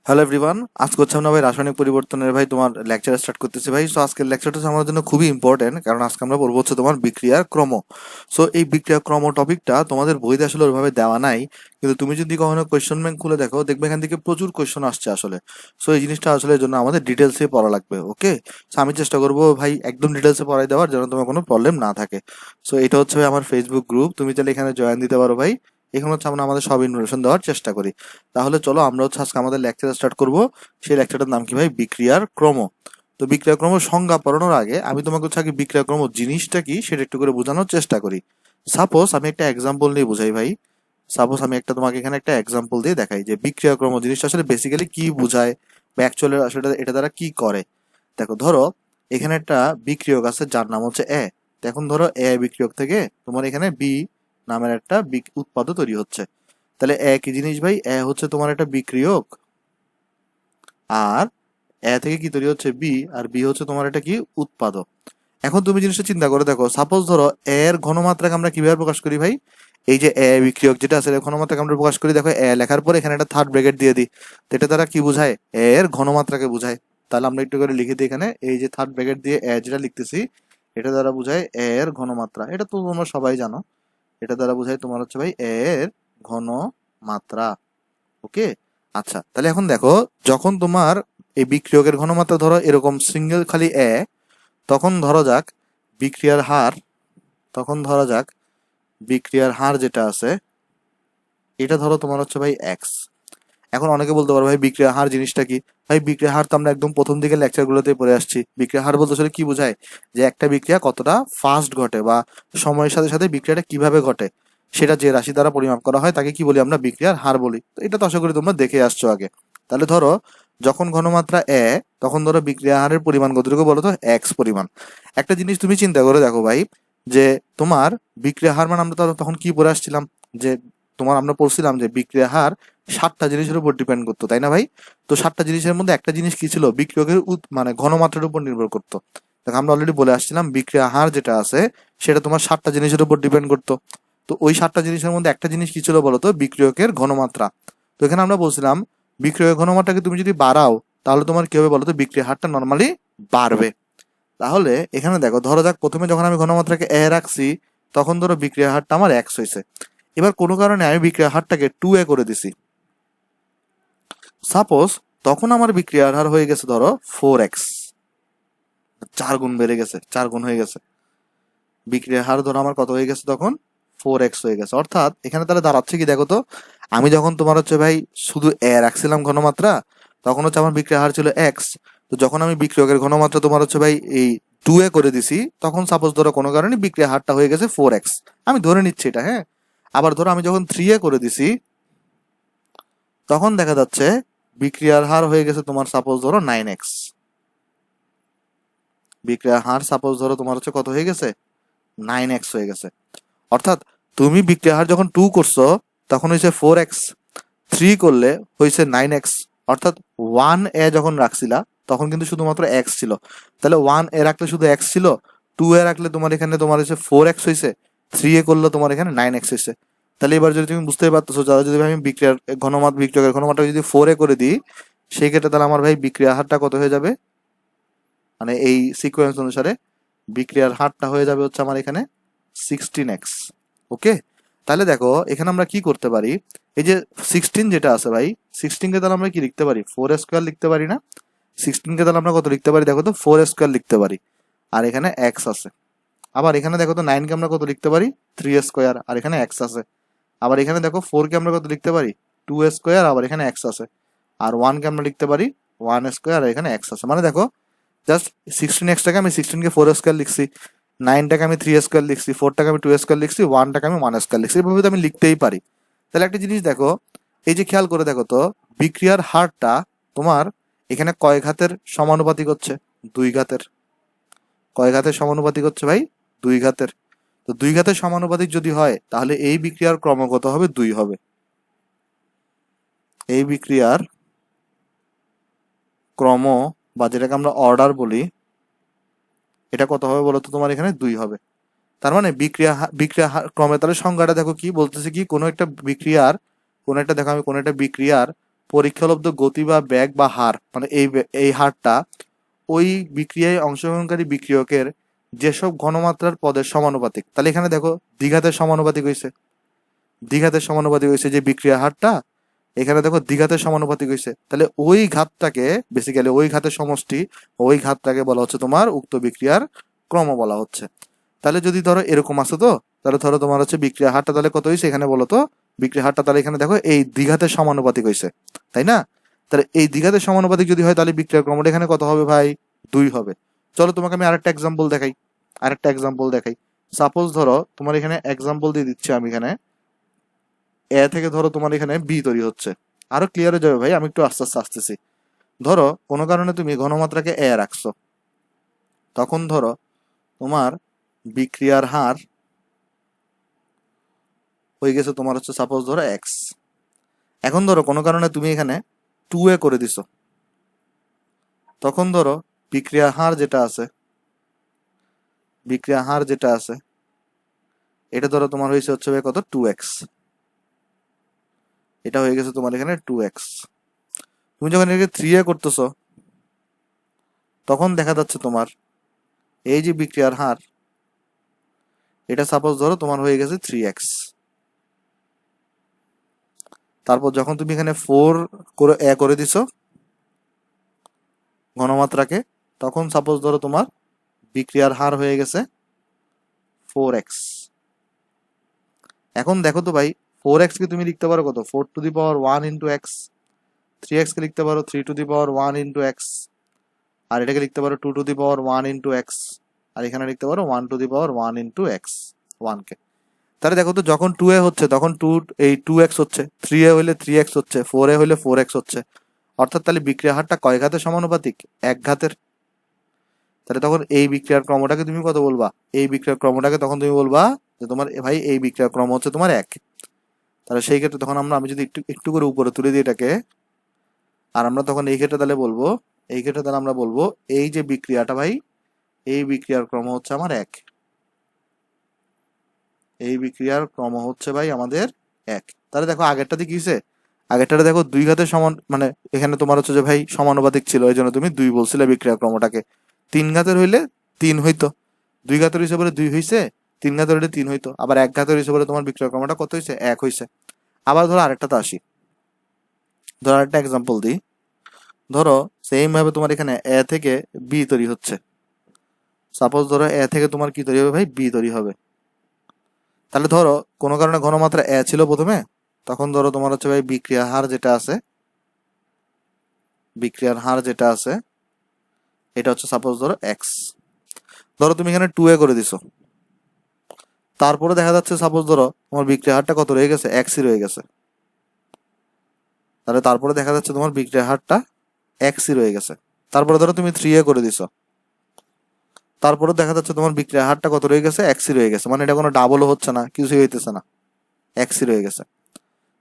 Hello everyone, আজকে হচ্ছে আমরা ভাই রাসায়নিক পরিবর্তনের ভাই তোমার লেকচার স্টার্ট করতেছি ভাই। সো আজকের লেকচারটা হচ্ছে আমার জন্য খুবই ইম্পর্টেন্ট, কারণ আজকে আমরা পড়বো হচ্ছে তোমার বিক্রিয়ার ক্রম। সো এই বিক্রিয়া ক্রম টপিকটা তোমাদের বইতে আসলে ওইভাবে দেওয়া নাই, কিন্তু তুমি যদি কখনো কোয়েশ্চন ব্যাংক খুলে দেখো, দেখবে এখান থেকে প্রচুর কোয়েশ্চন আসছে আসলে। সো এই জিনিসটা আসলে এর জন্য আমাদের ডিটেলসে পড়া লাগবে, ওকে? সো আমি চেষ্টা করবো ভাই একদম ডিটেলসে পড়াই দেওয়ার, যেন তোমার কোনো প্রবলেম না থাকে। সো এটা হচ্ছে ভাই আমার ফেসবুক গ্রুপ, তুমি চাইলে এখানে জয়েন দিতে পারো ভাই। এখানে হচ্ছে আমরা আমাদের সব ইনফরমেশন দেওয়ার চেষ্টা করি। তাহলে চলো আমরা হচ্ছে আজকে আমাদের লেকচার স্টার্ট করবো। সেই লেকচারটার নাম কি ভাই? বিক্রিয়ার ক্রম। তো বিক্রিয়া ক্রম সংজ্ঞা পড়ানোর আগে আমি তোমাকে হচ্ছে আগে বিক্রিয়া ক্রম জিনিসটা কি সেটা একটু করে বোঝানোর চেষ্টা করি। সাপোজ আমি একটা এক্সাম্পল নিয়ে বুঝাই ভাই। সাপোজ আমি একটা তোমাকে এখানে একটা এক্সাম্পল দিয়ে দেখাই যে বিক্রিয়া ক্রম জিনিসটা আসলে বেসিক্যালি কি বোঝায় বা অ্যাকচুয়ালি আসলে এটা দ্বারা কি করে। দেখো, ধরো এখানে একটা বিক্রিয়ক আছে যার নাম হচ্ছে এ। এখন ধরো এ বিক্রিয়ক থেকে তোমার এখানে বি নামের একটা উৎপাদ তৈরি হচ্ছে। তাহলে এ কি জিনিস ভাই? এ হচ্ছে তোমার একটা বিক্রিয়ক, আর এ থেকে কি তৈরি হচ্ছে? বি, আর বি হচ্ছে তোমার এটা কি? উৎপাদক। এখন তুমি জিনিসটা চিন্তা করে দেখো, সাপোজ ধরো এর ঘনমাত্রাকে আমরা কিভাবে প্রকাশ করি ভাই? এই যে এ বিক্রিয়ক যেটা আছে এর ঘনমাত্রাকে আমরা প্রকাশ করি, দেখো এ লেখার পরে এখানে একটা থার্ড ব্র্যাকেট দিয়ে দিই। তো এটা দ্বারা কি বোঝায়? এর ঘনমাত্রাকে বোঝায়। তাহলে আমরা একটু করে লিখে দিই এখানে, এই যে থার্ড ব্র্যাকেট দিয়ে এ যেটা লিখতেছি, এটা দ্বারা বোঝায় এর ঘনমাত্রা। এটা তো তোমরা সবাই জানো। এটা দ্বারা বোঝায় তোমার হচ্ছে ভাই এর ঘনমাত্রা। ওকে, আচ্ছা তাহলে এখন দেখো, যখন তোমার এই বিক্রিয়কের ঘনমাত্রা ধরো এরকম সিঙ্গেল খালি এ, তখন ধরা যাক বিক্রিয়ার হার, তখন ধরা যাক বিক্রিয়ার হার যেটা আছে এটা ধরো তোমার হচ্ছে ভাই এক্স। এখন অনেকে বলতে পারো ভাই বিক্রিয়া হার জিনিসটা কি? ভাই বিক্রিয়া হার তো আমরা একদম প্রথম দিকে লেকচারগুলোতে পড়ে আসছি। বিক্রিয়া হার বলতে আসলে কি বোঝায়? যে একটা বিক্রিয়া কতটা ফাস্ট ঘটে বা সময়ের সাথে সাথে বিক্রিয়াটা কিভাবে ঘটে, সেটা যে রাশি দ্বারা পরিমাপ করা হয় তাকে কি বলি? আমরা বিক্রিয়ার হার বলি। তো এটা তো আশা করি তোমরা দেখে আসছো আগে। তাহলে ধরো যখন ঘনমাত্রা এ, তখন ধরো বিক্রিয়া হারের পরিমাণ কতটুকু বলো তো? এক্স পরিমাণ। একটা জিনিস তুমি চিন্তা করে দেখো ভাই, যে তোমার বিক্রিয়া হার মানে আমরা তখন কি পড়ে আসছিলাম, যে তোমার আমরা পড়ছিলাম যে বিক্রিয়া হার 7টা জিনিসের উপর ডিপেন্ড করতো, তাই না ভাই? তো 7টা জিনিসের মধ্যে একটা জিনিস কি ছিল? বিক্রিয়কের মানে ঘনমাত্রার উপর নির্ভর করতো। দেখো আমরা অলরেডি বলে আসছিলাম বিক্রিয়া হার যেটা আছে সেটা তোমার 7টা জিনিসের উপর ডিপেন্ড করতো। তো ওই 7টা জিনিসের মধ্যে একটা জিনিস কি ছিল বলতো? বিক্রিয়কের ঘনমাত্রা। তো এখানে আমরা বলছিলাম বিক্রিয়কের ঘনমাত্রাকে তুমি যদি বাড়াও, তাহলে তোমার কি হবে বলতো? বিক্রিয়া হারটা নর্মালি বাড়বে। তাহলে এখানে দেখো, ধরো যাক প্রথমে যখন আমি ঘনমাত্রাকে এ রাখছি, তখন ধরো বিক্রিয়া হারটা আমার এক্স হয়েছে। এবার কোনো কারণে আমি বিক্রিয়া হারটাকে 2a করে দিছি। সাপোজ তখন আমার বিক্রিয়ার হার হয়ে গেছে ধরো 4x, 4 গুণ বেড়ে গেছে, 4 গুণ হয়ে গেছে। বিক্রিয়ার হার ধরো আমার কত হয়ে গেছে তখন? 4x হয়ে গেছে। অর্থাৎ এখানে তাহলে দাঁড়াচ্ছে কি দেখো তো, আমি যখন তোমার হচ্ছে ভাই শুধু এ রাখছিলাম ঘনমাত্রা, তখন হচ্ছে আমার বিক্রিয়ার হার ছিল x। তো যখন আমি বিক্রিয়কের ঘনমাত্রা তোমার হচ্ছে ভাই এই 2a করে দিছি, তখন সাপোজ ধরো কোনো কারণে বিক্রিয়ার হারটা হয়ে গেছে 4x। আমি ধরে নিচ্ছি এটা, হ্যাঁ। আবার ধরো আমি যখন 3a করে দিছি, তখন দেখা যাচ্ছে বিক্রিয়ার হার হয়ে গেছে তোমার সাপোজ ধরো 9x। বিক্রিয়ার হার সাপোজ ধরো তোমার হচ্ছে কত হয়ে গেছে? 9x হয়ে গেছে। অর্থাৎ তুমি বিক্রিয়ার হার যখন 2 করছো, তখন হয়েছে 4x, 3 করলে হয়েছে 9x। অর্থাৎ 1a যখন রাখছিলা, তখন কিন্তু শুধুমাত্র x ছিল। তাহলে 1a রাখলে শুধু x ছিল, 2a রাখলে তোমার এখানে তোমার হচ্ছে 4x হয়েছে, 3a করলে তোমার এখানে 9x হয়েছে। তাহলে এবার যদি তুমি বুঝতে পারতেছো, যারা যদি আমি বিক্রিয়ার বিক্রিয়কের ঘনমাত্রা যদি 4a করে দিই, সেই ক্ষেত্রে তাহলে আমার ভাই বিক্রিয়ার হারটা কত হয়ে যাবে? মানে এই সিকোয়েন্স অনুসারে বিক্রিয়ার হারটা হয়ে যাবে হচ্ছে আমার এখানে 16x। ওকে, তাহলে দেখো এখানে আমরা কি করতে পারি? এই যে 16 যেটা আছে ভাই, 16কে তাহলে আমরা কি লিখতে পারি? 4 স্কোয়ার লিখতে পারি না? 16কে তাহলে আমরা কত লিখতে পারি দেখো তো? 4 স্কোয়ার লিখতে পারি। আর এখানে x আছে। আবার এখানে দেখো তো 9কে আমরা কত লিখতে পারি? 3 স্কোয়ার, আর এখানে x আছে। আবার এখানে দেখো 4কে আমরা কত লিখতে পারি? 2 স্কোয়ার, আবার এখানে x আছে। আর 1কে আমরা লিখতে পারি 1 স্কোয়ার, আর এখানে x আছে। মানে দেখো জাস্ট 16x-টাকে আমি 16কে 4 স্কোয়ার লিখছি, 9টাকে আমি 3 স্কোয়ার লিখছি, 4টাকে আমি 2 স্কোয়ার লিখছি, 1টাকে আমি 1 স্কোয়ার লিখছি। এভাবে তো আমি লিখতেই পারি। তাহলে একটা জিনিস দেখো, এই যে খেয়াল করে দেখো তো, বিক্রিয়ার হারটা তোমার এখানে কয় ঘাতের সমানুপাতিক হচ্ছে? 2 ঘাতের। কয় ঘাতের সমানুপাতিক হচ্ছে ভাই? 2 ঘাতের। তো 2 ঘাতের সমানুপাতিক যদি হয়, তাহলে এই বিক্রিয়ার ক্রমাগত হবে 2 হবে। এই বিক্রিয়ার ক্রম বা যেটাকে আমরা অর্ডার বলি, এটা কত হবে বলতো? তোমার এখানে 2 হবে। তার মানে ক্রমে তাহলে সংজ্ঞাটা দেখো কি বলতেছে, কি কোনো একটা বিক্রিয়ার, কোনো একটা দেখো আমি কোনো একটা বিক্রিয়ার পরীক্ষালব্ধ গতি বা বেগ বা হার, মানে এই হারটা ওই বিক্রিয়ায় অংশগ্রহণকারী বিক্রিয়কের যেসব ঘনমাত্রার পদের সমানুপাতিক। তাহলে এখানে দেখো দ্বিঘাতের সমানুপাতিক হয়েছে, দ্বিঘাতের সমানুপাতিক হয়েছে যে বিক্রিয়া হারটা, এখানে দেখো দ্বিঘাতের সমানুপাতিক হয়েছে। তাহলে ওই ঘাতটাকে, বেসিক্যালি ওই ঘাতের সমষ্টি, ওই ঘাতটাকে বলা হচ্ছে তোমার উক্ত বিক্রিয়ার ক্রম বলা হচ্ছে। তাহলে যদি ধরো এরকম আছে, তো তাহলে ধরো তোমার হচ্ছে বিক্রিয়া হারটা তাহলে কত হয়েছে এখানে বলো তো, বিক্রিয়া হারটা তাহলে এখানে দেখো এই দ্বিঘাতের সমানুপাতিক হয়েছে, তাই না? তাহলে এই দ্বিঘাতের সমানুপাতিক যদি হয় তাহলে বিক্রিয়ার ক্রমটা এখানে কত হবে ভাই? 2 হবে। চলো তোমাকে আমি আরেকটা এক্সাম্পল দেখাই, সাপোজ ধরো তোমার এখানে এক্সাম্পল দিয়ে দিচ্ছি আমি, এখানে এ থেকে ধরো তোমার এখানে বি তৈরি হচ্ছে। আরো ক্লিয়ার হয়ে যাবে ভাই, আমি একটু আস্তে আস্তে আসতেছি। ধরো কোনো কারণে তুমি ঘনমাত্রাকে এ রাখছো, তখন ধরো তোমার বিক্রিয়ার হার হয়ে গেছে তোমার হচ্ছে সাপোজ ধরো এক্স। এখন ধরো কোনো কারণে তুমি এখানে 2a করে দিছো, তখন ধরো বিক্রিয়া হার যেটা আছে, এটা ধরো তোমার হয়েছে হচ্ছে ভাই কত, 2x। এটা হয়ে গেছে তোমার এখানে 2x। তুমি যখন এটাকে 3a করতেছো, তখন দেখা যাচ্ছে তোমার এই যে বিক্রিয়ার হার, এটা সাপোজ ধরো তোমার হয়ে গেছে 3x। তারপর যখন তুমি এখানে 4 করে এ করে দিছো ঘনমাত্রাকে, তখন সাপোজ ধরো তোমার বিক্রিয়ার হার হয়ে গেছে 4x। এখন দেখো তো ভাই, 4x কে তুমি লিখতে পারো কত, 4 to the power 1 into x. 3x কে লিখতে পারো 3 to the power 1 into x. আর এটাকে লিখতে পারো 2 to the power 1 into x. আর এখানে লিখতে পারো 1 to the power 1 into x, 1 কে। তাহলে দেখো তো যখন 2a হচ্ছে তখন 2x হচ্ছে, 3a হইলে 3x হচ্ছে, 4a হইলে 4x হচ্ছে। অর্থাৎ তাহলে বিক্রিয়া হারটা কয় ঘাতের সমানুপাতিক? 1 ঘাতের। তাহলে তখন এই বিক্রিয়ার ক্রমটাকে তুমি কত বলবা? এই বিক্রিয়ার ক্রমটাকে তখন তুমি বলবা যে তোমার ভাই এই বিক্রিয়ার ক্রম হচ্ছে তোমার 1। তাহলে সেই ক্ষেত্রে তখন আমি যদি একটু একটু করে উপরে তুলে দিই এটাকে, আর আমরা তখন এই ক্ষেত্রে তাহলে বলবো, আমরা বলবো এই যে বিক্রিয়াটা ভাই, এই বিক্রিয়ার ক্রম হচ্ছে আমার 1। এই বিক্রিয়ার ক্রম হচ্ছে ভাই আমাদের 1। তাহলে দেখো আগেরটাতে কি হয়েছে, আগেরটাতে দেখো 2 ঘাতের সমান, মানে এখানে তোমার হচ্ছে যে ভাই সমানুপাতিক ছিল, এই জন্য তুমি 2 বলছিলে বিক্রিয়ার ক্রমটাকে। 3 ঘাতের হইলে 3 হইতো, 2 ঘাতের হিসেবে 2 হইছে, 3 ঘাতের হইলে 3 হইতো, আবার 1 ঘাতের হিসেবে তোমার বিক্রিয়ার ক্রমটা কত হইছে? 1 হইছে। আবার ধরো আরেকটাতে আসি, ধরো আরেকটা এক্সাম্পল দিই। ধরো সেম ভাবে তোমার এখানে এ থেকে বি তৈরি হচ্ছে। সাপোজ ধরো এ থেকে তোমার কি তৈরি হবে ভাই? বি তৈরি হবে। তাহলে ধরো কোনো কারণে ঘনমাত্রা এ ছিল প্রথমে, তখন ধরো তোমার হচ্ছে ভাই বিক্রিয়ার হার যেটা আছে, এটা হচ্ছে সাপোজ ধরো এক্স। ধরো তুমি এখানে 2a করে দিছো, তারপরে দেখা যাচ্ছে সাপোজ ধরো তোমার বিক্রিয়ার হারটা কত রয়ে গেছে? এক্সই রয়ে গেছে। তাহলে তারপরে দেখা যাচ্ছে তোমার বিক্রিয়ার হারটা এক্সই রয়ে গেছে। তারপরে ধরো তুমি 3a করে দিছো, তারপরে দেখা যাচ্ছে তোমার বিক্রিয়ার হারটা কত রয়ে গেছে? এক্সই রয়ে গেছে। মানে এটা কোনো ডাবলও হচ্ছে না, কিছুই হইতেছে না, এক্সই রয়ে গেছে।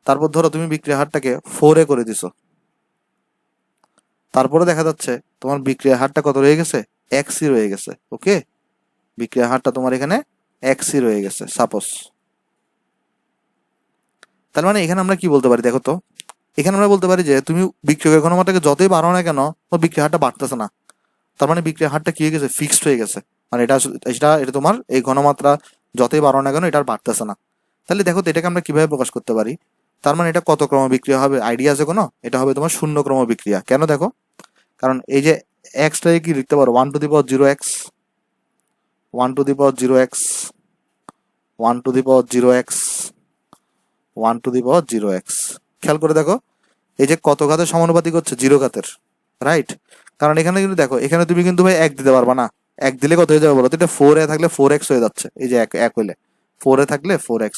তারপর ধরো তুমি বিক্রিয়ার হারটাকে 4a করে দিছো, তারপরে দেখা যাচ্ছে তোমার বিক্রিয়ার হারটা কত রয়ে গেছে? এক্সই রয়ে গেছে। ওকে, বিক্রিয়ার হারটা তোমার এখানে এক্সই রয়ে গেছে সাপোজ। তার মানে এখানে আমরা কি বলতে পারি দেখো তো, এখানে আমরা বলতে পারি যে তুমি বিক্রিয়কের ঘনমাত্রাকে যতই বাড়াও না কেন, তোমার বিক্রিয়ার হারটা বাড়তেছে না। তার মানে বিক্রিয়ার হারটা কি হয়ে গেছে? ফিক্সড হয়ে গেছে। মানে এটা তোমার এই ঘনমাত্রা যতই বাড়াও না কেন এটা আর বাড়তেছে না। তাহলে দেখো তো এটাকে আমরা কিভাবে প্রকাশ করতে পারি? তার মানে এটা কত ক্রম বিক্রিয়া হবে? আইডিয়া আছে কোনো? এটা হবে তোমার শূন্য ক্রম বিক্রিয়া। কেন দেখো, কারণ এই যে এক্সটাকে কি লিখতে পারো? 1 to the power 0x, 1 to the power 0x, 1 to the power 0x, 1 to the power 0x। খেয়াল করে দেখো এই যে কত ঘাতের সমানুপাতিক হচ্ছে? 0 ঘাতের, রাইট? কারণ এখানে কিন্তু দেখো, এখানে তুমি কিন্তু ভাই 1 দিতে পারবা না। 1 দিলে কত হয়ে যাবে বলো তো? এটা 4a থাকলে 4x হয়ে যাচ্ছে, এই যে 1 হইলে 4a থাকলে 4x,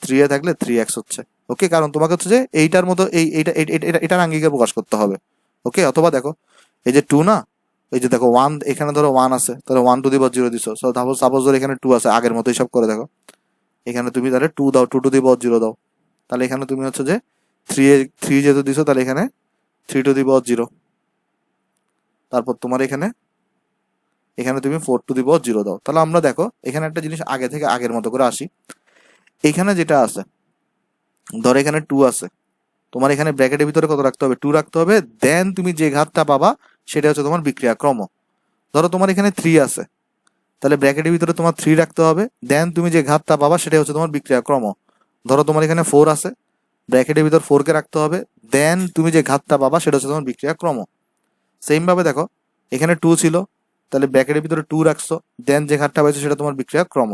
3a থাকলে 3x হচ্ছে। ওকে, কারণ তোমাকে হচ্ছে যে এইটার মতো এটার আঙ্গিকে প্রকাশ করতে হবে। ওকে, অথবা দেখো এই যে 2 না, এই যে দেখো 1, এখানে ধরো 1 আছে, তাহলে 1 টু দি পাওয়ার 0 দিছো। সাপোজ ধরো এখানে 2 আছে, আগের মতো হিসাব করে দেখো, এখানে তুমি তাহলে 2 দাও, 2 টু দি পাওয়ার 0 দাও। তাহলে এখানে তুমি হচ্ছে যে 3 যেহেতু দিছো, তাহলে এখানে 3 টু দি পাওয়ার 0। তারপর তোমার এখানে তুমি 4 টু দি পাওয়ার 0 দাও। তাহলে আমরা দেখো এখানে একটা জিনিস আগে থেকে আগের মতো করে আসি। এখানে যেটা আছে, ধরো এখানে 2 আছে, তোমার এখানে ব্র্যাকেটের ভিতরে কত রাখতে হবে, 2 রাখতে হবে, দেন তুমি যে ঘাতটা পাবা সেটা হচ্ছে তোমার বিক্রিয়া ক্রম। ধরো তোমার এখানে 3 আছে, তাহলে ব্র্যাকেটের ভিতরে তোমার 3 রাখতে হবে, দেন তুমি যে ঘাতটা পাবা সেটা হচ্ছে তোমার বিক্রিয়া ক্রম। ধরো তোমার এখানে 4 আছে, ব্র্যাকেটের ভিতর 4 কে রাখতে হবে, দেন তুমি যে ঘাতটা পাবা সেটা হচ্ছে তোমার বিক্রিয়া ক্রম। সেম ভাবে দেখো এখানে 2 ছিল, তাহলে ব্র্যাকেটের ভিতরে 2 রাখছো, দেন যে ঘাতটা পাইছো সেটা তোমার বিক্রিয়া ক্রম।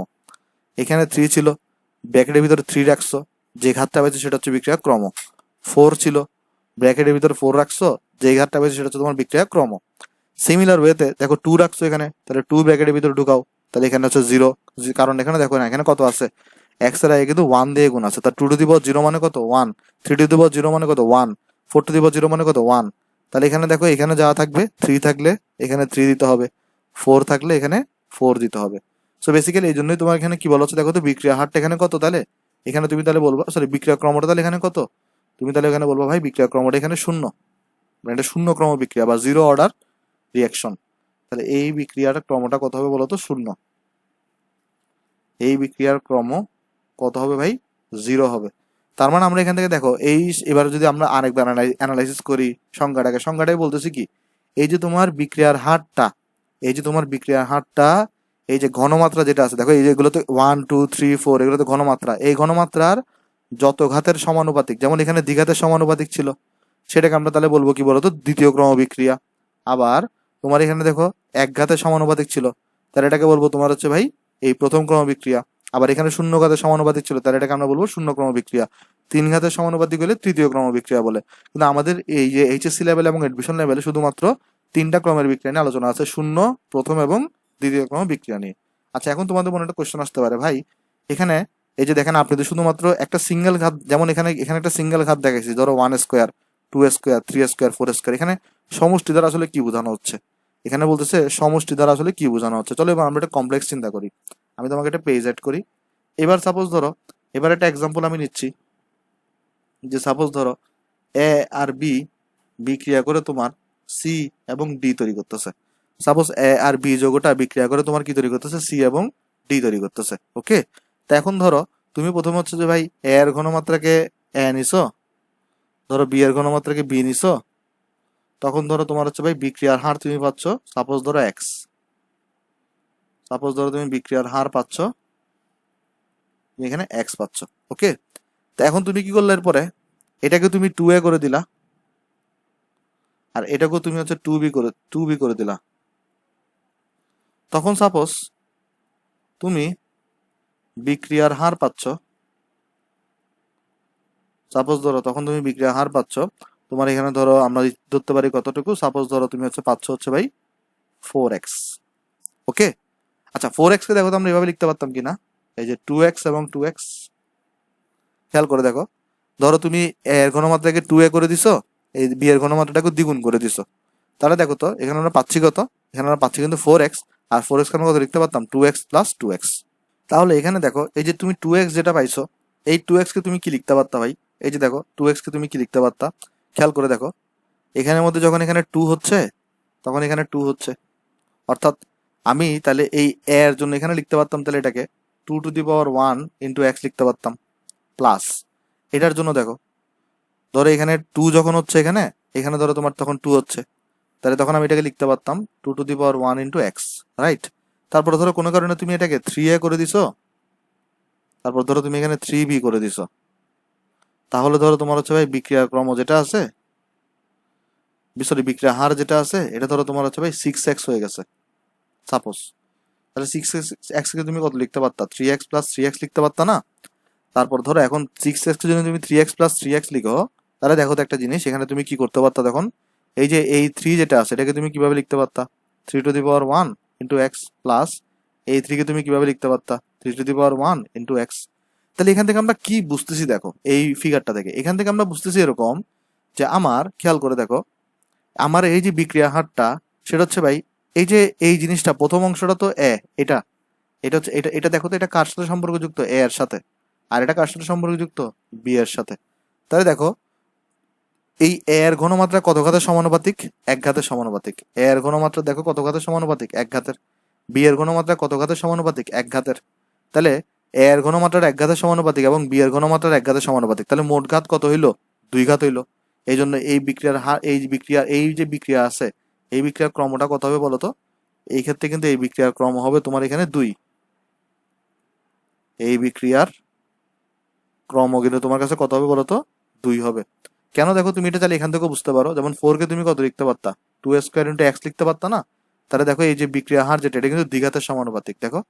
এখানে 3 ছিল, ব্র্যাকেটের ভিতরে 3 রাখছো, যে ঘাতটা পাইছো সেটা হচ্ছে বিক্রিয়া ক্রম। 4 ছিল, ব্র্যাকেটের ভিতরে 4 রাখছো, যে ঘাতটা পাইছো সেটা হচ্ছে তোমার বিক্রিয়া ক্রম। সিমিলার ওয়েতে দেখো 2 রাখছো এখানে, তাহলে 2 ব্র্যাকেটের ভিতরে ঢুকাও, তাহলে এখানে হচ্ছে 0, কারণ এখানে দেখো না এখানে কত আছে, x এর আগে কিন্তু 1 দিয়ে গুণ আছে, তার 2 টু দি পাওয়ার 0 মানে কত 1, 3 টু দি পাওয়ার 0 মানে কত 1, 4 টু দি পাওয়ার 0 মানে কত 1। তাহলে এখানে দেখো এখানে যা থাকবে 3 থাকলে এখানে 3 দিতে হবে, 4 থাকলে এখানে 4 দিতে হবে। সো বেসিক্যালি এই জন্যই তোমার এখানে কি বলা হচ্ছে, দেখো তো বিক্রিয়া হারটা এখানে কত, তাহলে এখানে তুমি তাহলে বলবা, সরি বিক্রিয়া ক্রমটা তাহলে এখানে কত, তুমি তাহলে এখানে বলবা ভাই বিক্রিয়া ক্রমটা এখানে 0, মানে এটা 0 ক্রম বিক্রিয়া বা 0 অর্ডার রিয়াকশন। তাহলে এই বিক্রিয়ার ক্রমটা কত হবে বলতো, 0। এই বিক্রিয়ার ক্রম কত হবে ভাই, 0 হবে। তার মানে আমরা এখান থেকে দেখো এই, এবার যদি আমরা আরেকবার অ্যানালাইসিস করি সংজ্ঞাটাই বলতেছি কি, এই যে তোমার বিক্রিয়ার হারটা, এই যে তোমার বিক্রিয়ার হারটা, এই যে ঘনমাত্রা যেটা আছে, দেখো এই যেগুলো তো 1 2 3 4 এগুলো তো ঘনমাত্রা, এই ঘনমাত্রার যত ঘাতের সমানুপাতিক, যেমন এখানে দ্বিঘাতের সমানুপাতিক ছিল, সেটাকে আমরা তাহলে বলবো কি বলতো, দ্বিতীয় ক্রম বিক্রিয়া। আবার তোমার এখানে দেখো এক ঘাতের সমানুপাতিক ছিল, তাহলে এটাকে বলবো তোমার হচ্ছে ভাই এই প্রথম ক্রম বিক্রিয়া। আবার এখানে শূন্য ঘাতের সমানুপাতিক ছিল, তাহলে এটাকে আমরা বলবো শূন্য ক্রম বিক্রিয়া। 3 ঘাতের সমানুপাতিক হলে তৃতীয় ক্রম বিক্রিয়া বলে। কিন্তু আমাদের এই যে এইচএসসি লেভেল এবং এডমিশন লেভেলে শুধুমাত্র 3টা ক্রমের বিক্রিয়া নিয়ে আলোচনা আছে, শূন্য, প্রথম এবং দ্বিতীয় ক্রম বিক্রিয়া নিয়ে। আচ্ছা এখন তোমাদের মনে একটা কোশ্চেন আসতে পারে, ভাই এখানে এই যে দেখেন আপনি তো শুধুমাত্র একটা সিঙ্গেল ঘাত, যেমন এখানে এখানে একটা সিঙ্গেল ঘাত দেখাইছি, ধরো 1 স্কোয়ার, 2 স্কোয়ার, 3 স্কোয়ার, 4 স্কোয়ার, এখানে সমষ্টি দ্বারা আসলে কি বোঝানো হচ্ছে, এখানে বলতেছে সমষ্টি দ্বারা আসলে কি বোঝানো হচ্ছে। চলো এবার আমরা একটা কমপ্লেক্স চিন্তা করি, আমি তোমাকে একটা পেজ অ্যাড করি। এবার সাপোজ ধরো, এবার একটা এক্সাম্পল আমি নিচ্ছি, যে সাপোজ ধরো এ আর বি বিক্রিয়া করে তোমার সি এবং ডি তৈরি করতেছে। সাপোজ এ আর বি যৌগটা বিক্রিয়া করে তোমার কি তৈরি করতেছে, সি এবং ডি তৈরি করতেছে। ওকে, তা এখন ধরো তুমি প্রথমে হচ্ছে যে ভাই এ এর ঘনমাত্রাকে এ নিছো, ধরো বি এর ঘনমাত্রাকে বি নিছো, তখন ধরো তোমার হচ্ছে ভাই বিক্রিয়ার হার তুমি পাচ্ছ, সাপোজ ধরো এক্স, সাপোজ ধরো তুমি বিক্রিয়ার হার পাচ্ছ, তুমি এখানে এক্স পাচ্ছ। ওকে, তা এখন তুমি কি করলে এরপরে, এটাকে তুমি 2a করে দিলা, আর এটাকেও তুমি হচ্ছে 2b করে দিলা। তখন সাপোজ তুমি বিক্রিয়ার হার পাচ্ছ, সাপোজ ধরো তখন তুমি বিক্রিয়ার হার পাচ্ছ, তোমার এখানে ধরো আমরা ধরতে পারি কতটুকু, সাপোজ ধরো তুমি হচ্ছে পাচ্ছ হচ্ছে ভাই 4x। ওকে, আচ্ছা 4x কে দেখো তো আমরা এভাবে লিখতে পারতাম কিনা, এই যে 2x এবং 2x, খেয়াল করে দেখো, ধরো তুমি a এর ঘনমাত্রাকে 2a করে দিছো, এই b এর ঘনমাত্রাটাকে দ্বিগুণ করে দিছো, তাহলে দেখো তো এখানে আমরা পাচ্ছি কত, এখানে আমরা পাচ্ছি কিন্তু 4x, আর 4x কে আমরা কত লিখতে পারতাম, 2x প্লাস 2x। তাহলে এখানে দেখো এই যে তুমি 2x যেটা পাইছো, এই 2x কে তুমি কি লিখতে পারতা ভাই, এই যে দেখো 2x কে তুমি কি লিখতে পারতা, খেয়াল করে দেখো, এখানের মধ্যে যখন এখানে 2 হচ্ছে তখন এখানে 2 হচ্ছে, অর্থাৎ আমি তাহলে এই a এর জন্য এখানে লিখতে পারতাম তাহলে এটাকে 2 to the power 1 into x লিখতে পারতাম, প্লাস এটার জন্য দেখো, ধরো এখানে 2 যখন হচ্ছে এখানে, এখানে ধরো তোমার তখন 2 হচ্ছে, তাহলে তখন আমি এটাকে লিখতে পারতাম 2 to the power 1 into x, right. তারপর ধরো কোনো কারণে তুমি এটাকে 3a করে দিছো, তারপর ধরো তুমি এখানে 3b করে দিছো, তাহলে ধরো তোমার হচ্ছে ভাই বিক্রিয়ার ক্রম যেটা আছে, সরি বিক্রিয়া হার যেটা আছে, এটা ধরো তোমার হচ্ছে ভাই 6x হয়ে গেছে সাপোজ। তাহলে 6x কে তুমি কত লিখতে পারতা, 3x প্লাস 3x লিখতে পারতা না। তারপর ধরো এখন 6x কে যদি তুমি 3x প্লাস 3x লিখো, তাহলে দেখো তো একটা জিনিস, এখানে তুমি কি করতে পারতা, দেখুন এই যে এই 3 যেটা আছে এটাকে তুমি কিভাবে লিখতে পারতা, 3 to the power 1 into x, plus এই 3 কে তুমি কিভাবে লিখতে পারতা, 3 to the power 1 into x. তাহলে এখান থেকে আমরা কি বুঝতেছি, দেখো এই ফিগারটা থেকে এখান থেকে আমরা বুঝতেছি এরকম, যে আমার খেয়াল করে দেখো, আমার এই যে বিক্রিয়া হারটা সেটা হচ্ছে ভাই, এই যে এই জিনিসটা প্রথম অংশটা তো এটা, এটা হচ্ছে এটা, এটা দেখো তো এটা কার সাথে সম্পর্কযুক্ত, এর সাথে, আর এটা কার সাথে সম্পর্কযুক্ত, বি এর সাথে। তাহলে দেখো এই এর ঘনমাত্রা কত ঘাতের সমানুপাতিক, এক ঘাতের সমানুপাতিক, এর ঘনমাত্রা দেখো কত ঘাতের সমানুপাতিক, এক ঘাতের, বি এর ঘনমাত্রা কত ঘাতের সমানুপাতিক, এক ঘাতের। তাহলে এর ঘনমাত্রার এক ঘাতের সমানুপাতিক এবং বি এর ঘনমাত্রার এক ঘাতের সমানুপাতিক, তাহলে মোট ঘাত কত হইলো, দুই ঘাত হইলো। এই জন্য এই বিক্রিয়ার হার, এই যে বিক্রিয়া আছে, এই বিক্রিয়ার ক্রমটা কত হবে বলতো? এই ক্ষেত্রে কিন্তু এই বিক্রিয়ার ক্রম হবে তোমার এখানে 2। এই বিক্রিয়ার ক্রম কিন্তু তোমার কাছে কত হবে বলতো? 2 হবে। কেন দেখো, তুমি এটা তাহলে এখান থেকে বুঝতে পারো, যেমন 4 কে তুমি কত লিখতে পারতা? 2 স্কোয়ার ইন্টু এক্স লিখতে পারতা না? তাহলে দেখো এই যে বিক্রিয়া হার যেটা, এটা কিন্তু দ্বিঘাতের সমানুপাতিক। দেখো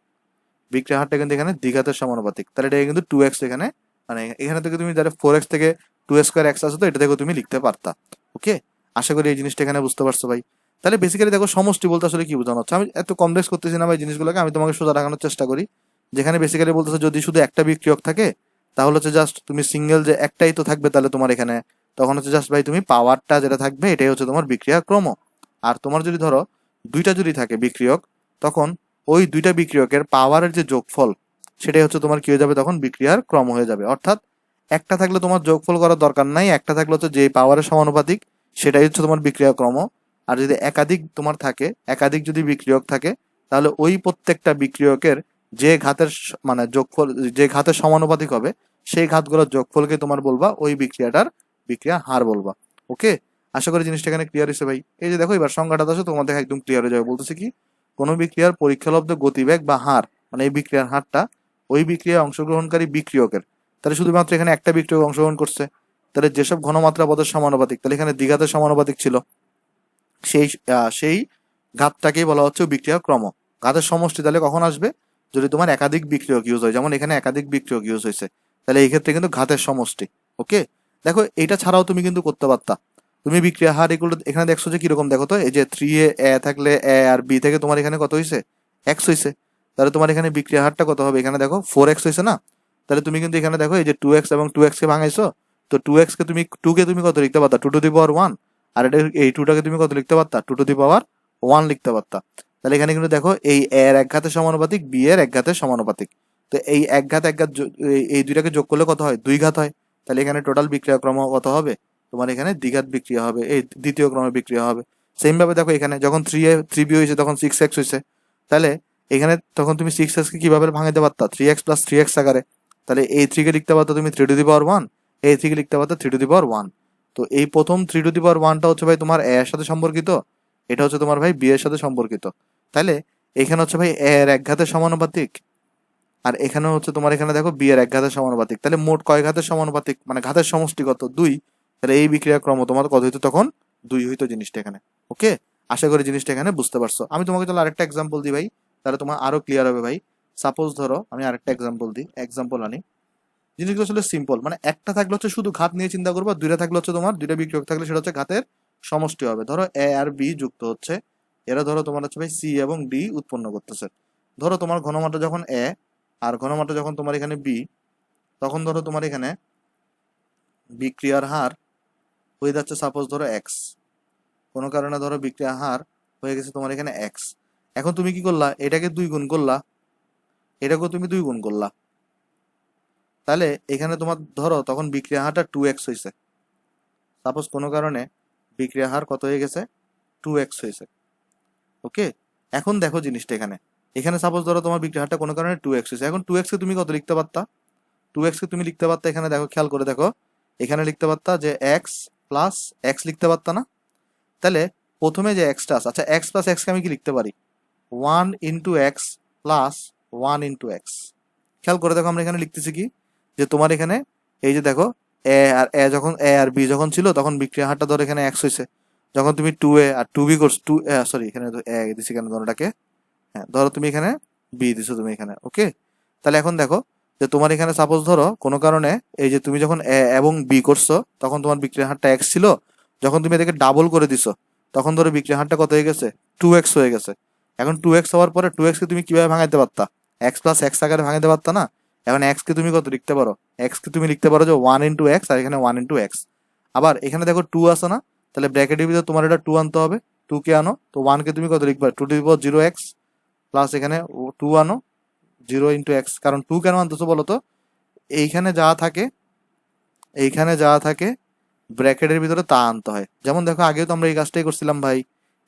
বিক্রিয়া হারটা কিন্তু এখানে দ্বিঘাতের সমানুপাতিক, তাহলে এটা কিন্তু 2x এখানে, মানে এখানে থেকে তুমি যারা 4x থেকে 2 স্কোয়ার এক্স আছে, তো এটা থেকে তুমি লিখতে পারতা। ওকে, আশা করি এই জিনিসটা এখানে বুঝতে পারছো ভাই। তাহলে বেসিক্যালি দেখো সমষ্টি বলতে আসলে কি বোঝানো হচ্ছে, আমি এত কমপ্লেক্স করতেছি না ভাই জিনিসগুলোকে, আমি তোমাকে সোজা রাখানোর চেষ্টা করি। যেখানে বেসিক্যালি বলতেছে যদি শুধু একটা বিক্রিয়ক থাকে, তাহলে হচ্ছে জাস্ট তুমি সিঙ্গেল যে একটাই তো থাকবে তাহলে তোমার এখানে, তখন হচ্ছে জাস্ট ভাই তুমি পাওয়ারটা যেটা থাকবে এটাই হচ্ছে তোমার বিক্রিয়া ক্রম। আর তোমার যদি ধরো দুইটা যদি থাকে বিক্রিয়ক, তখন ওই দুইটা বিক্রিয়কের পাওয়ারের যে যোগফল, সেটাই হচ্ছে তোমার কি হয়ে যাবে, তখন বিক্রিয়ার ক্রম হয়ে যাবে। অর্থাৎ একটা থাকলে তোমার যোগফল করার দরকার নাই, একটা থাকলে হচ্ছে যে পাওয়ারের সমানুপাতিক সেটাই হচ্ছে তোমার বিক্রিয়া ক্রম। আর যদি একাধিক তোমার থাকে, একাধিক যদি বিক্রিয়ক থাকে, তাহলে ওই প্রত্যেকটা বিক্রিয়কের যে ঘাতের মানে যোগফল, যে ঘাতের সমানুপাতিক হবে, সেই ঘাতগুলোর যোগফলকে তোমার বলবা ওই বিক্রিয়াটার বিক্রিয়া হার বলবা। ওকে, আশা করি জিনিসটা এখানে ক্লিয়ার হয়েছে ভাই। এই যে দেখো এবার সংজ্ঞাটা আছে তোমাদের একদম ক্লিয়ার হয়ে যাবে। বলতেছে কি, কোনো বিক্রিয়ার পরীক্ষালব্ধ গতিবেগ বা হার, মানে এই বিক্রিয়ার হারটা ওই বিক্রিয়ায় অংশগ্রহণকারী বিক্রিয়কের, তাহলে শুধুমাত্র এখানে একটা বিক্রিয়ক অংশগ্রহণ করছে, তাহলে যেসব ঘনমাত্রা পদের সমানুপাতিক, তাহলে এখানে দ্বিঘাতের সমানুপাতিক ছিল, সেই ঘাতটাকেই বলা হচ্ছে বিক্রিয়া ক্রম। ঘাতের সমষ্টি তাহলে কখন আসবে? যদি তোমার একাধিক বিক্রিয়ক ইউজ হয়, যেমন এখানে একাধিক বিক্রিয়ক ইউজ হয়েছে, তাহলে এই ক্ষেত্রে কিন্তু ঘাতের সমষ্টি। ওকে, দেখো এটা ছাড়াও তুমি কিন্তু করতে পারতা, তুমি বিক্রিয়া হার এগুলো এখানে দেখছো যে কিরকম, দেখো তো এই যে 3a থাকলে a আর b থেকে তোমার এখানে কত হয়েছে? x হয়েছে। তাহলে তোমার এখানে বিক্রিয়া হারটা কত হবে? এখানে দেখো 4x হয়েছে না? তাহলে তুমি কিন্তু এখানে দেখো এই যে 2x এবং 2x কে ভাঙাইছো, তো 2x কে তুমি 2 কে তুমি কত লিখতে পারতা? 2 টু দি পাওয়ার 1। আর এটা এই 2টাকে তুমি কত লিখতে পারতা? 2 টু দি পাওয়ার 1 লিখতে পারতা। তাহলে এখানে কিন্তু দেখো এই a এর এক ঘাতের সমানুপাতিক, b এর এক ঘাতের সমানুপাতিক। তো এই এক ঘাত এক ঘাত এই দুইটাকে যোগ করলে কত হয়? 2 ঘাত হয়। তাহলে এখানে টোটাল বিক্রিয়া ক্রম কত হবে? তোমার এখানে দ্বিঘাত বিক্রিয়া হবে, এই দ্বিতীয় ক্রমে বিক্রিয়া হবে। সেম ভাবে দেখো এখানে যখন 3b হয়েছে তখন 6x হয়েছে, তাহলে এখানে তখন তুমি 6x কে কিভাবে ভাঙাইতে পারতা? 3x প্লাস 3x আকারে। তাহলে এই 3 কে লিখতে পারতো তুমি 3 টু দি পাওয়ার 1, এই 3 কে লিখতে পারতো 3 টু দি পাওয়ার 1। তো এই প্রথম 3 টু দি পাওয়ার 1টা হচ্ছে ভাই তোমার a এর সাথে সম্পর্কিত, এটা হচ্ছে তোমার ভাই b এর সাথে সম্পর্কিত। তাহলে এখানে হচ্ছে ভাই a এর এক ঘাতের সমানুপাতিক, আর এখানে হচ্ছে তোমার এখানে দেখো বি এর এক ঘাতের সমানুপাতিক। তাহলে মোট কয় ঘাতের সমানুপাতিক, মানে ঘাতের সমষ্টি কত? 2। তাহলে এই বিক্রিয়া ক্রম তোমার কত হইতো তখন? 2 হইতো জিনিসটা এখানে। ওকে, আশা করি জিনিসটা এখানে বুঝতে পারছো। আমি তোমাকে তাহলে আরেকটা এক্সাম্পল দিই ভাই, তাহলে তোমার আরো ক্লিয়ার হবে ভাই। সাপোজ ধরো আমি আরেকটা এক্সাম্পল আনি। জিনিসগুলো আসলে সিম্পল, মানে একটা থাকলে হচ্ছে শুধু ঘাত নিয়ে চিন্তা করবা, দুইটা থাকলে হচ্ছে তোমার দুইটা বিক্রিয়ক থাকলে সেটা হচ্ছে ঘাতের সমষ্টি হবে। ধরো এ আর বি যুক্ত হচ্ছে, এরা ধরো তোমার হচ্ছে ভাই সি এবং ডি উৎপন্ন করতেছে। ধরো তোমার ঘনমাত্রা যখন এ আর ঘনমাত্রা যখন তোমার এখানে বি, তখন ধরো তোমার এখানে বিক্রিয়ার হার হয়ে যাচ্ছে সাপোজ ধরো এক্স। কোনো কারণে ধরো বিক্রিয়ার হার হয়ে গেছে তোমার এখানে এক্স। এখন তুমি কি করলা? এটাকে 2 গুণ করলা, এটাকেও তুমি 2 গুণ করলা, তাহলে এখানে তোমার ধরো তখন বিক্রিয়া হারটা 2x হয়েছে। সাপোজ কোনো কারণে বিক্রিয়া হার কত হয়ে গেছে? 2x হয়েছে। ওকে, এখন দেখো জিনিসটা এখানে, এখানে সাপোজ ধরো তোমার বিক্রিয়া হারটা কোনো কারণে 2x হয়েছে। এখন 2x কে তুমি কত লিখতে পারতা? 2x কে তুমি লিখতে পারতা, এখানে দেখো খেয়াল করে দেখো, এখানে লিখতে পারতা যে এক্স প্লাস এক্স লিখতে পারতা না? তাহলে প্রথমে যে এক্সটা আছে, আচ্ছা এক্স প্লাস এক্সকে আমি কি লিখতে পারি? 1 into x plus 1 into x. খেয়াল করে দেখো আমরা এখানে লিখতেছি কি, যে তোমার এখানে এই যে দেখো এ আর বি যখন ছিল তখন বিক্রিয়া হারটা ধরো এখানে এক্স হয়েছে। যখন তুমি 2a আর 2b করছো, সরি এখানে এ দিছি কেন ধরোটাকে, হ্যাঁ ধরো তুমি এখানে বি দিছো তুমি এখানে। ওকে, তাহলে এখন দেখো যে তোমার এখানে সাপোজ ধরো কোনো কারণে এই যে তুমি যখন এ এবং বি করছো তখন তোমার বিক্রিয়া হারটা এক্স ছিল, যখন তুমি এটাকে ডাবল করে দিছো তখন ধরো বিক্রিয়া হারটা কত হয়ে গেছে? 2x হয়ে গেছে। এখন 2x হওয়ার পরে 2x কে তুমি কিভাবে ভাঙাইতে পারতা? এক্স প্লাস এক্স আকারে ভাঙাইতে পারতা না? এখন এক্স কে তুমি কত লিখতে পারো? এক্স কে তুমি লিখতে পারো যে 1 ইন্টু এক্স, আর এখানে 1 ইন্টু এক্স। আবার এখানে দেখো 2 আছে না? তাহলে ব্র্যাকেটের ভিতরে তোমার এটা 2 আনতে হবে। 2 কে আনো, তো 1 কে তুমি কত লিখবা? 2 to the power 0x plus এখানে 2 আনো, 0 ইন্টু এক্স। কারণ 2 কেন আনতেছো বলো তো? এইখানে যা থাকে, এইখানে যা থাকে ব্র্যাকেটের ভিতরে তা আনতে হয়। যেমন দেখো আগেও তো আমরা এই কাজটাই করছিলাম ভাই,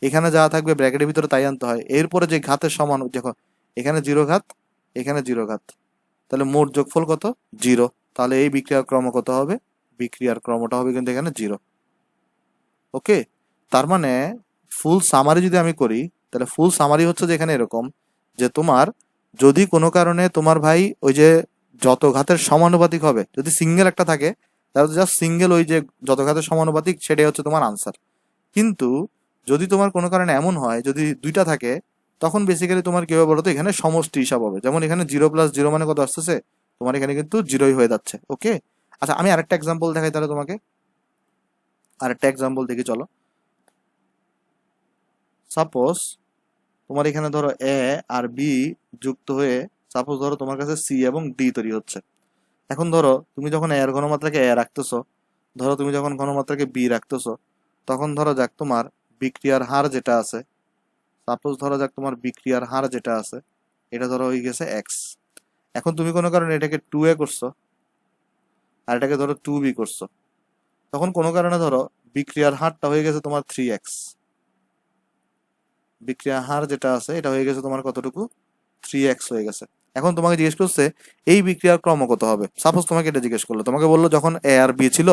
এখানে যা থাকবে ব্র্যাকেটের ভিতরে তাই আনতে হয়। এরপরে যে ঘাতের সমান, দেখো এখানে 0 ঘাত, এখানে 0 ঘাত, তাহলে মোট যোগফল কত? 0। তাহলে এই বিক্রিয়ার ক্রম কত হবে? বিক্রিয়ার ক্রমটা হবে কিন্তু এখানে 0। ওকে, তার মানে ফুল সামারি যদি আমি করি, তাহলে ফুল সামারি হচ্ছে যে এখানে এরকম যে তোমার যদি কোনো কারণে তোমার ভাই ওই যে যত ঘাতের সমানুপাতিক হবে, যদি সিঙ্গেল একটা থাকে তাহলে জাস্ট সিঙ্গেল ওই যে যত ঘাতের সমানুপাতিক সেটাই হচ্ছে তোমার আনসার। কিন্তু যদি তোমার কোনো কারণে এমন হয় যদি দুইটা থাকে, তখন বেসিক্যালি তোমার কি হবে বলতো, এখানে সমষ্টি হিসাব হবে। যেমন এখানে 0 + 0 মানে কত আসতেছে, তোমার এখানে কিন্তু 0ই হয়ে যাচ্ছে। ওকে, আচ্ছা আমি আরেকটা এক্সাম্পল দেখাই তাহলে তোমাকে, আরেকটা এক্সাম্পল দেখি চলো। সাপোজ তোমার এখানে ধরো এ আর বি যুক্ত হয়ে সাপোজ ধরো তোমার কাছে সি এবং ডি তৈরি হচ্ছে। এখন ধরো তুমি যখন এর ঘনমাত্রাকে এ রাখতেছো, ধরো তুমি যখন ঘনমাত্রাকে বি রাখতেছো, তখন ধরো যাক তোমার বিক্রিয়ার হার যেটা আছে, সাপোজ ধরো যাক তোমার বিক্রিয়ার হার যেটা আছে এটা ধরো হয়ে গেছে এক্স। এখন তুমি কোনো কারণে এটাকে 2a করছো আর এটাকে ধরো 2b করছো, তখন কোনো কারণে ধরো বিক্রিয়ার হারটা হয়ে গেছে তোমার 3x। বিক্রিয়ার হার যেটা আছে এটা হয়ে গেছে তোমার কতটুকু, 3x হয়ে গেছে। এখন তোমাকে জিজ্ঞেস করছে এই বিক্রিয়ার ক্রম কত হবে। সাপোজ তোমাকে এটা জিজ্ঞেস করলো, তোমাকে বললো যখন এ আর বি ছিল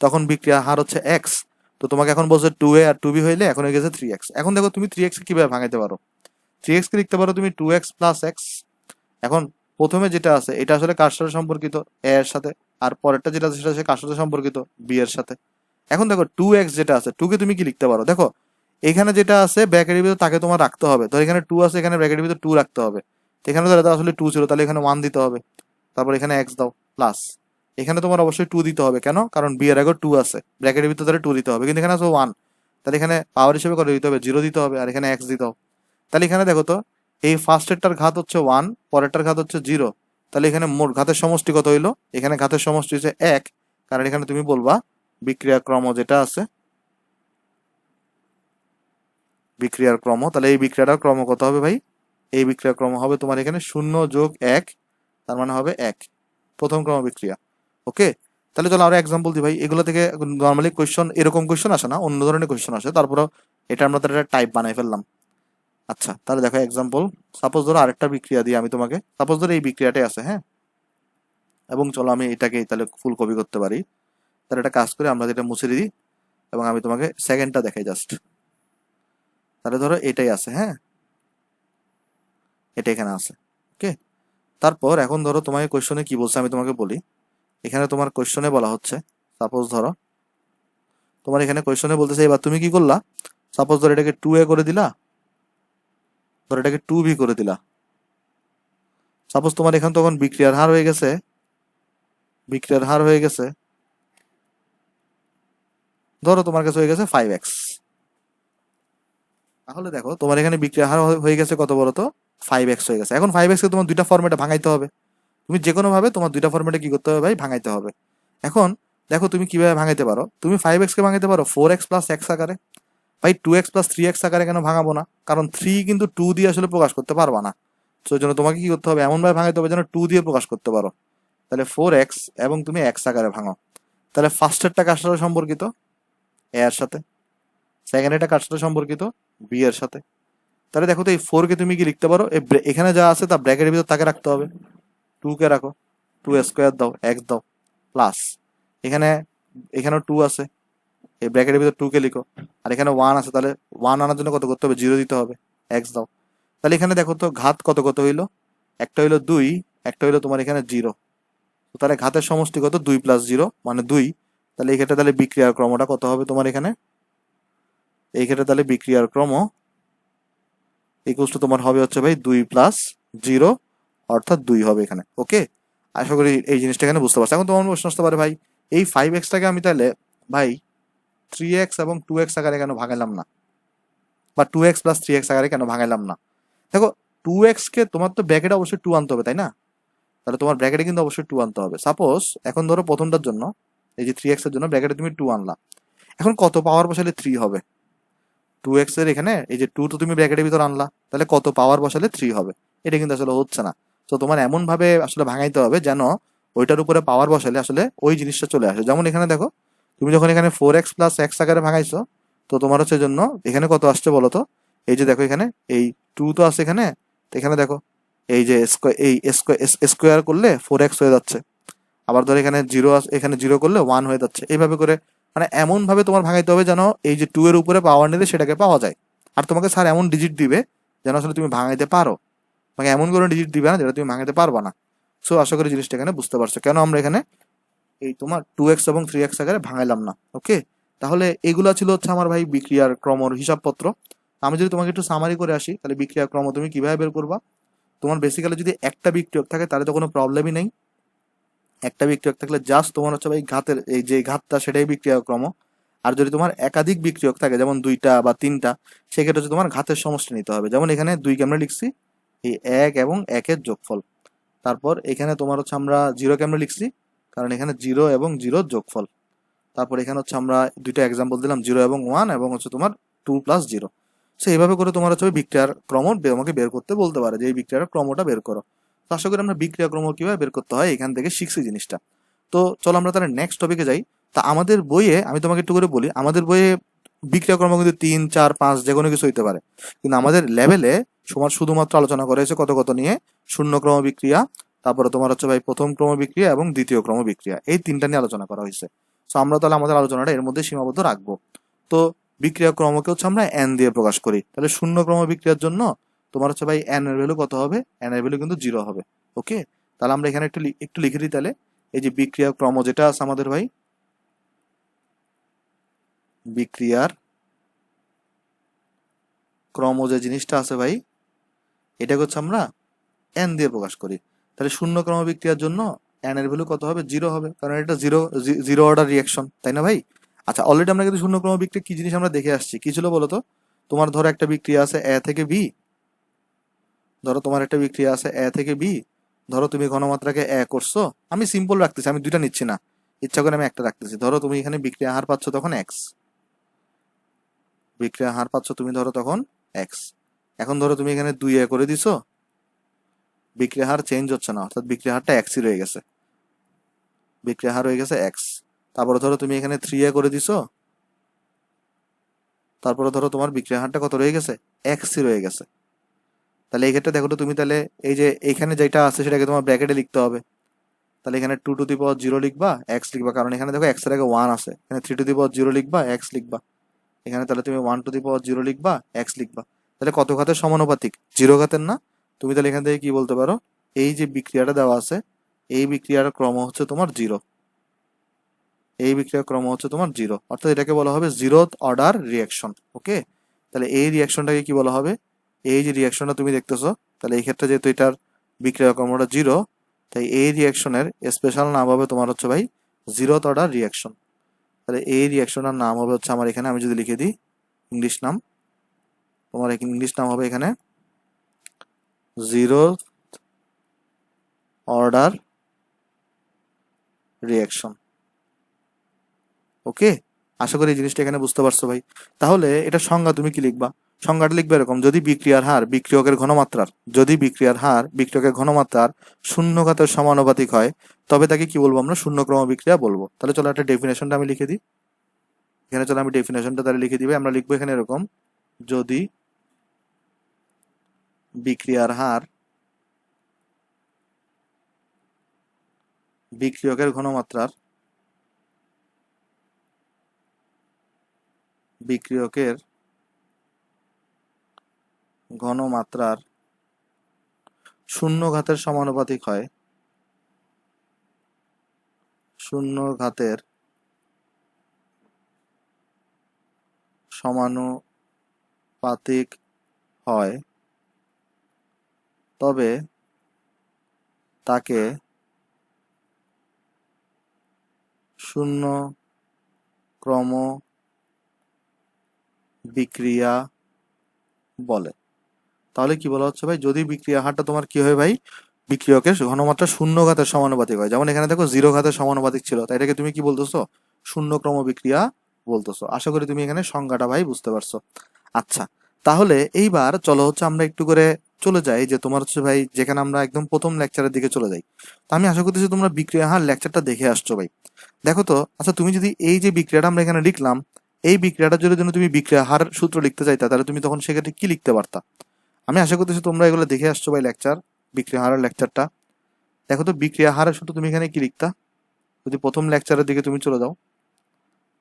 তখন বিক্রিয়ার হার হচ্ছে এক্স, তো তোমাকে এখন বলছে 2a আর 2b হইলে এখন হয়ে গেছে 3x। এখন দেখো তুমি 3x কে কিভাবে ভাঙাইতে পারো, 3x কে লিখতে পারো তুমি 2x + x। এখন প্রথমে যেটা আছে এটা আসলে কার সাথে সম্পর্কিত, এ এর সাথে, আর পরেরটা যেটা আছে সেটা হচ্ছে কার সাথে সম্পর্কিত, বি এর সাথে। এখন দেখো 2x যেটা আছে 2 কে তুমি কি লিখতে পারো, দেখো এখানে যেটা আছে ব্র্যাকেটের ভিতর তাকে তোমার রাখতে হবে। ধর এখানে 2 আছে, এখানে ব্র্যাকেটের ভিতর 2 রাখতে হবে। তো এখানে ধর এটা আসলে 2 ছিল, তাহলে এখানে 1 দিতে হবে, তারপর এখানে x দাও প্লাস এখানে তোমার অবশ্যই 2 দিতে হবে। কেন, কারণ বি এর আগে 2 আছে, ব্র্যাকেটের ভিতর তাহলে 2 দিতে হবে, কিন্তু এখানে আছে 1, তাহলে এখানে পাওয়ার হিসেবে কত দিতে হবে, 0 দিতে হবে, আর এখানে x দিতে হবে। তাহলে এখানে দেখো তো এই ফার্স্টেরটার ঘাত হচ্ছে 1, পরেরটার ঘাত হচ্ছে 0, তাহলে এখানে মোট ঘাতের সমষ্টি কত হইলো, এখানে ঘাতের সমষ্টি হচ্ছে 1। কারণ এখানে তুমি বলবা বিক্রিয়া ক্রম যেটা আছে, বিক্রিয়ার ক্রম, তাহলে এই বিক্রিয়াটার ক্রম কত হবে ভাই, এই বিক্রিয়ার ক্রম হবে তোমার এখানে 0 + 1, তার মানে হবে 1, প্রথম ক্রম বিক্রিয়া। ওকে, তাহলে চলো আরো এক্সাম্পল দিই ভাই। এগুলো থেকে নর্মালি কোয়েশ্চন এরকম কোয়েশ্চন আসে না, অন্য ধরনের কোয়েশ্চন আসে, তারপরেও এটা আমরা তার একটা টাইপ বানাই ফেললাম। আচ্ছা তাহলে দেখো এক্সাম্পল, সাপোজ ধরো আরেকটা বিক্রিয়া দিই আমি তোমাকে, সাপোজ ধরো এই বিক্রিয়াটাই আছে, হ্যাঁ, এবং চলো আমি এটাকে তাহলে ফুল কপি করতে পারি। তাহলে একটা কাজ করে আমরা যেটা মুছে দিই এবং আমি তোমাকে সেকেন্ডটা দেখাই জাস্ট। তাহলে ধরো এটাই আছে, হ্যাঁ, এটা এখানে আছে। ওকে, তারপর এখন ধরো তোমাকে কোয়েশ্চনে কি বলছে আমি তোমাকে বলি। এখানে তোমার কোয়েশ্চনে বলা হচ্ছে, সাপোজ ধরো তোমার এখানে কোয়েশ্চনে বলতেছে এবার তুমি কি করলা, সাপোজ ধরো এটাকে 2a করে দিলা, ধরো এটাকে 2b করে দিলা। সাপোজ তোমার এখানে তখন বিক্রিয়ার হার হয়ে গেছে, বিক্রিয়ার হার হয়ে গেছে ধরো তোমার কাছে হয়ে গেছে 5x। তাহলে দেখো তোমার এখানে বিক্রিয়ার হার হয়ে গেছে কত বলতো, 5x হয়ে গেছে। এখন 5x কে তোমার দুইটা ফরম্যাটে ভাঙাইতে হবে, তুমি যে কোনো ভাবে তোমার দুইটা ফরম্যাটে কি করতে হবে ভাই, ভাঙাইতে হবে। এখন দেখো তুমি কিভাবে ভাঙাইতে পারো, তুমি 5x কে ভাঙাইতে পারো 4x + x আকারে। ভাই 2x + 3x আকারে কেন ভাঙাবো না, কারণ 3 কিন্তু 2 দিয়ে আসলে প্রকাশ করতে পারবা না, তো এই জন্য তোমাকে কি করতে হবে, এমন ভাবে ভাঙাইতে হবে যেন 2 দিয়ে প্রকাশ করতে পারো। তাহলে 4x এবং তুমি x আকারে ভাঙো। তাহলে ফার্স্টেরটা কার সাথে সম্পর্কিত, a এর সাথে, সেকেন্ডেরটা কার সাথে সম্পর্কিত, b এর সাথে। তাহলে দেখো তো এই 4 কে তুমি কি লিখতে পারো, এখানে যা আছে তা ব্র্যাকেটের ভিতর তাকে রাখতে হবে, 2 কে রাখো, 2 স্কোয়ার দাও, x দাও প্লাস এখানে, এখানেও 2 আছে, এই ব্র্যাকেটের ভিতর 2 কে লিখো, আর এখানে 1 আছে, তাহলে 1 আনার জন্য কত করতে হবে, 0 দিতে হবে, x দাও। তাহলে এখানে দেখো তো ঘাত কত কত হইলো, একটা হইলো 2, একটা হইলো তোমার এখানে 0, তাহলে ঘাতের সমষ্টি কত, 2 + 0 মানে 2। তাহলে এই ক্ষেত্রে তাহলে বিক্রিয়ার ক্রমটা কত হবে তোমার এখানে, এই ক্ষেত্রে তাহলে বিক্রিয়ার ক্রম ইকুয়ালস টু তোমার হবে হচ্ছে ভাই 2 + 0 অর্থাৎ 2 হবে এখানে। ওকে, আশা করি এই জিনিসটা এখানে বুঝতে পারছো। এখন তোমার প্রশ্ন আসতে পারে ভাই এই 5x টাকে আমি তাহলে ভাই 3x এবং 2x আকারে কেন ভাঙাইলাম না, বা 2x + 3x আকারে কেন ভাঙাইলাম না। দেখো 2x কে তোমার তো ব্র্যাকেটে অবশ্যই 2 আনতে হবে তাই না, তাহলে তোমার ব্র্যাকেটে কিন্তু অবশ্যই 2 আনতে হবে। সাপোজ এখন ধরো প্রথমটার জন্য এই যে 3x এর জন্য ব্র্যাকেটে তুমি 2 আনলা, এখন কত পাওয়ার বসালে 3 হবে, 2x এর এখানে এই যে 2 তো তুমি ব্র্যাকেটের ভিতর আনলা, তাহলে কত পাওয়ার বসালে 3 হবে, এটা কিন্তু আসলে হচ্ছে না। তো তোমার এমন ভাবে আসলে ভাঙাইতে হবে যেন ওইটার উপরে পাওয়ার বসালে আসলে ওই জিনিসটা চলে আসে। যেমন এখানে দেখো তুমি যখন এখানে 4x + x আকারে ভাঙাইছো, তো তোমার হচ্ছে জন্য এখানে কত আসছে বলো তো, এই যে দেখো এখানে এই 2 তো আছে এখানে, তো এখানে দেখো এই যে এই স্কোয়ার করলে 4x হয়ে যাচ্ছে, আবার ধরো এখানে জিরো, এখানে জিরো করলে 1 হয়ে যাচ্ছে, এইভাবে করে মানে এমন ভাবে তোমার ভাঙাইতে হবে যেন এই যে 2 এর উপরে পাওয়ার নিলে সেটাকে পাওয়া যায়। আর তোমাকে স্যার এমন ডিজিট দিবে যেন আসলে তুমি ভাঙাইতে পারো, মানে এমন কোনো ডিজিট দিবে না যেটা তুমি ভাঙাতে পারবা না। সো আশা করি জিনিসটা এখানে বুঝতে পারছো কেন আমরা এখানে এই তোমার 2x এবং 3x আকারে ভাঙাইলাম না। ওকে, তাহলে এগুলা ছিল হচ্ছে আমার ভাই বিক্রিয়ার ক্রমর হিসাবপত্র। আমি যদি তোমাকে একটু সামারি করে আসি, তাহলে বিক্রিয়ার ক্রম তুমি কিভাবে বের করবা? তোমার বেসিক্যালি যদি একটা বিক্রিয়ক থাকে তাহলে তো কোনো প্রবলেমই নেই। একটা বিক্রিয়ক থাকলে জাস্ট তোমার হচ্ছে ভাই ঘাতের এই যে ঘাতটা সেটাই বিক্রিয়া ক্রম। আর যদি তোমার একাধিক বিক্রিয়ক থাকে যেমন 2টা বা 3টা, সেক্ষেত্রে হচ্ছে তোমার ঘাতের সমষ্টি নিতে হবে। যেমন এখানে 2 কে আমরা লিখছি এই 1 এবং 1 এর যোগফল। তারপর এখানে তোমার হচ্ছে আমরা 0 কে আমরা লিখছি কারণ এখানে 0 এবং 0 এর যোগফল। তারপর এখানে হচ্ছে আমরা দুইটা এক্সাম্পল দিলাম 0 এবং 1 এবং হচ্ছে তোমার 2 প্লাস 0। সো এইভাবে করে তোমার হচ্ছে বিক্রিয়ার ক্রম আমাকে বের করতে বলতে পারে যে এই বিক্রিয়ার ক্রমটা বের করো। তো আশা করি আমরা বিক্রিয়া ক্রম কিভাবে বের করতে হয় এখান থেকে শিখছি জিনিসটা। তো চলো আমরা তাহলে নেক্সট টপিকে যাই। তা আমাদের বইয়ে আমি তোমাকে একটু করে বলি, আমাদের বইয়ে বিক্রিয়া ক্রম কিন্তু 3, 4, 5 যে কোনো কিছু হইতে পারে, কিন্তু আমাদের লেভেলে সমাজ শুধুমাত্র আলোচনা করা হয়েছে কত কত নিয়ে, শূন্য ক্রম বিক্রিয়া, তারপরে তোমার হচ্ছে ভাই প্রথম ক্রম বিক্রিয়া এবং দ্বিতীয় ক্রম বিক্রিয়া, এই তিনটা নিয়ে আলোচনা করা হয়েছে। তো আমরা তাহলে আমাদের আলোচনাটা এর মধ্যে সীমাবদ্ধ রাখবো। তো বিক্রিয়া ক্রমকে হচ্ছে আমরা n দিয়ে প্রকাশ করি, তাহলে শূন্য ক্রম বিক্রিয়ার জন্য তোমার হচ্ছে ভাই n এর ভ্যালু কত হবে? n এর ভ্যালু কিন্তু 0 হবে। ওকে, তাহলে আমরা এখানে একটু লিখে দিই তাহলে। এই যে বিক্রিয়া ক্রম যেটা আছে আমাদের ভাই, বিক্রিয়ার ক্রম যে জিনিসটা আছে ভাই, এটাকে হচ্ছে আমরা n দিয়ে প্রকাশ করি। তাহলে শূন্য ক্রম বিক্রিয়ার জন্য n এর ভ্যালু কত হবে? 0 হবে, কারণ এটা জিরো অর্ডার রিয়াকশন, তাই না ভাই? আচ্ছা, অলরেডি আমরা কিন্তু শূন্য ক্রম বিক্রিয়া কি জিনিস আমরা দেখে আসছি। কি ছিল বলতো? তোমার ধরো একটা বিক্রিয়া আছে a থেকে b, ধরো তোমার একটা বিক্রিয়া আছে a থেকে b, ধরো তুমি ঘনমাত্রাকে a করছো, আমি সিম্পল রাখতেছি, আমি দুইটা নিচ্ছি না, ইচ্ছা করে আমি একটা রাখতেছি। ধরো তুমি এখানে বিক্রিয়া হার পাচ্ছ তখন x, বিক্রিয়া হার পাচ্ছ তুমি ধরো তখন x। এখন ধরো তুমি এখানে 2a করে দিছো, বিক্রিয়া হার চেঞ্জ হচ্ছে না, অর্থাৎ বিক্রিয়া হারটা এক্সই রয়ে গেছে, বিক্রিয়া হার হয়ে গেছে এক্স। তারপরে ধরো তুমি এখানে 3a করে দিছো, তারপরে ধরো তোমার বিক্রিয়া হারটা কত রয়ে গেছে? এক্সই রয়ে গেছে। তাহলে এই ক্ষেত্রে দেখো তো তুমি তাহলে এই যে এখানে যেটা আছে সেটাকে তোমার ব্র্যাকেটে লিখতে হবে। তাহলে এখানে 2 টু দি পাওয়ার 0 লিখবা, এক্স লিখবা, কারণ এখানে দেখো এক্স এর আগে 1 আছে। এখানে 3 টু দি পাওয়ার 0 লিখবা, এক্স লিখবা। এখানে তাহলে তুমি 1 টু দি পাওয়ার 0 লিখবা, এক্স লিখবা। তাহলে কত ঘাতের সমানুপাতিক? 0 ঘাতের না? তুমি তাহলে এখান থেকে কি বলতে পারো? এই যে বিক্রিয়াটা দেওয়া আছে, এই বিক্রিয়ার ক্রম হচ্ছে তোমার 0, এই বিক্রিয়ার ক্রম হচ্ছে তোমার 0, অর্থাৎ এটাকে বলা হবে 0th অর্ডার রিয়াকশন। ওকে, তাহলে এই রিয়াকশনটাকে কি বলা হবে? এই যে রিয়াকশনটা তুমি দেখতেছো, তাহলে এই ক্ষেত্রে যেহেতু এটার বিক্রিয়া ক্রমটা 0, তাই এই রিয়াকশনের স্পেশাল নাম হবে তোমার হচ্ছে ভাই 0th অর্ডার রিয়াকশন। তাহলে এই রিয়াকশনের নাম হবে হচ্ছে আমার এখানে আমি যদি লিখে দিই ইংলিশ নাম, তোমার ইংলিশ নাম হবে এখানে 0th অর্ডার রিয়াকশন। ওকে, আশা করি এই জিনিসটা এখানে বুঝতে পারছো ভাই। তাহলে এটা সংজ্ঞা তুমি কি লিখবা? সংজ্ঞাটা লিখবে এরকম: যদি বিক্রিয়ার হার বিক্রিয়কের ঘনমাত্রার, যদি বিক্রিয়ার হার বিক্রিয়কের ঘনমাত্রার শূন্য ঘাতের সমানুপাতিক হয় তবে তাকে কি বলবো? আমরা শূন্য ক্রম বিক্রিয়া বলবো। তাহলে চলো একটা ডেফিনেশনটা আমি লিখে দিই এখানে। চলো আমি ডেফিনেশনটা তাহলে লিখে দিবে। আমরা লিখবো এখানে এরকম: যদি বিক্রিয়ার হার বিক্রিয়কের ঘনমাত্রার বিক্রিয়কের ঘনমাত্রার শূন্য ঘাতের সমানুপাতিক হয়, শূন্য ঘাতের সমানুপাতিক হয় তবে তাকে শূন্য ক্রম বিক্রিয়া বলে। তাহলে কি বলা হচ্ছে ভাই? যদি বিক্রিয়া হারটা তোমার কি হয় ভাই? বিক্রিয়কের ঘনমাত্রা শূন্য ঘাতের সমানুপাতিক হয়, যেমন এখানে দেখো 0 ঘাতের সমানুপাতিক ছিল, তাই এটাকে তুমি কি বলতেছো? শূন্য ক্রম বিক্রিয়া বলতেছো। আশা করি তুমি এখানে সংজ্ঞাটা ভাই বুঝতে পারছো। আচ্ছা, তাহলে এইবার চলো হচ্ছে আমরা একটু করে চলে যাই যে তোমার হচ্ছে ভাই যেখানে আমরা একদম প্রথম লেকচারের দিকে চলে যাই। তো আমি আশা করতেছি তোমরা বিক্রিয়া হার লেকচারটা দেখে আসছো ভাই। দেখো তো, আচ্ছা তুমি যদি এই যে বিক্রিয়াটা আমরা এখানে লিখলাম, এই বিক্রিয়াটার যদি তুমি বিক্রিয়া হার সূত্র লিখতে চাইতা, তাহলে তুমি তখন সেক্ষেত্রে কি লিখতে পারতা? আমি আশা করতেছি তোমরা এগুলো দেখে আসছো ভাই লেকচার, বিক্রিয়া হারের লেকচারটা। দেখো তো বিক্রিয়া হারের সূত্র তুমি এখানে কি লিখতা? যদি প্রথম লেকচারের দিকে তুমি চলে যাও,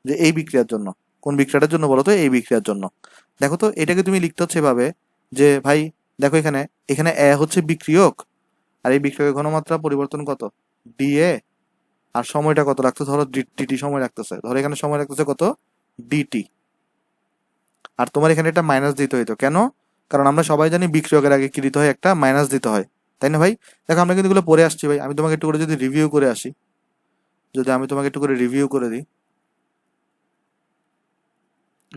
যে এই বিক্রিয়ার জন্য, কোন বিক্রিয়াটার জন্য বলো তো? এই বিক্রিয়ার জন্য। দেখো তো এটাকে তুমি লিখতে হচ্ছে এভাবে যে ভাই দেখো এখানে এখানে এ হচ্ছে বিক্রিয়ক, আর এই বিক্রিয়কের ঘনমাত্রা পরিবর্তন কত? ডিএ, আর সময়টা কত লাগতো? ধরো ডিটি সময় লাগতেছে, ধরো এখানে সময় লাগতেছে কত? ডিটি। আর তোমার এখানে একটা মাইনাস দিতে হইতো, কেন? কারণ আমরা সবাই জানি বিক্রিয়কের আগে কি দিতে হয়? একটা মাইনাস দিতে হয়, তাই না ভাই? দেখো আমরা কিন্তু এগুলো পড়ে আসছি ভাই, আমি তোমাকে একটু করে যদি রিভিউ করে আসি, যদি আমি তোমাকে একটু করে রিভিউ করে দিই,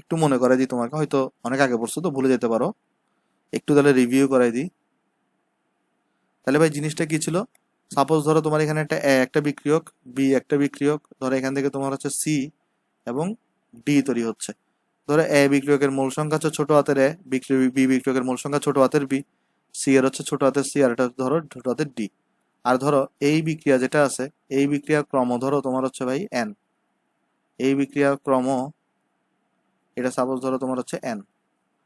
একটু মনে করাই দিই তোমাকে, হয়তো অনেক আগে পড়ছো তো ভুলে যেতে পারো, একটু তাহলে রিভিউ করাই দিই। তাহলে ভাই জিনিসটা কি ছিল? সাপোজ ধরো তোমার এখানে একটা বিক্রিয়ক, বি একটা বিক্রিয়ক, ধরো এখান থেকে তোমার হচ্ছে সি এবং ডি তৈরি হচ্ছে। ধরো এ বিক্রিয়কের মূল সংখ্যা হচ্ছে ছোট হাতের এ, বি বিক্রিয়কের মূল সংখ্যা ছোট হাতের বি, সি এর হচ্ছে ছোট হাতের সি, আর এটা ধরো ছোট হাতের ডি। আর ধরো এই বিক্রিয়া যেটা আছে, এই বিক্রিয়ার ক্রম ধরো তোমার হচ্ছে ভাই এন, এই বিক্রিয়ার ক্রম এটা সাপোজ ধরো তোমার হচ্ছে এন।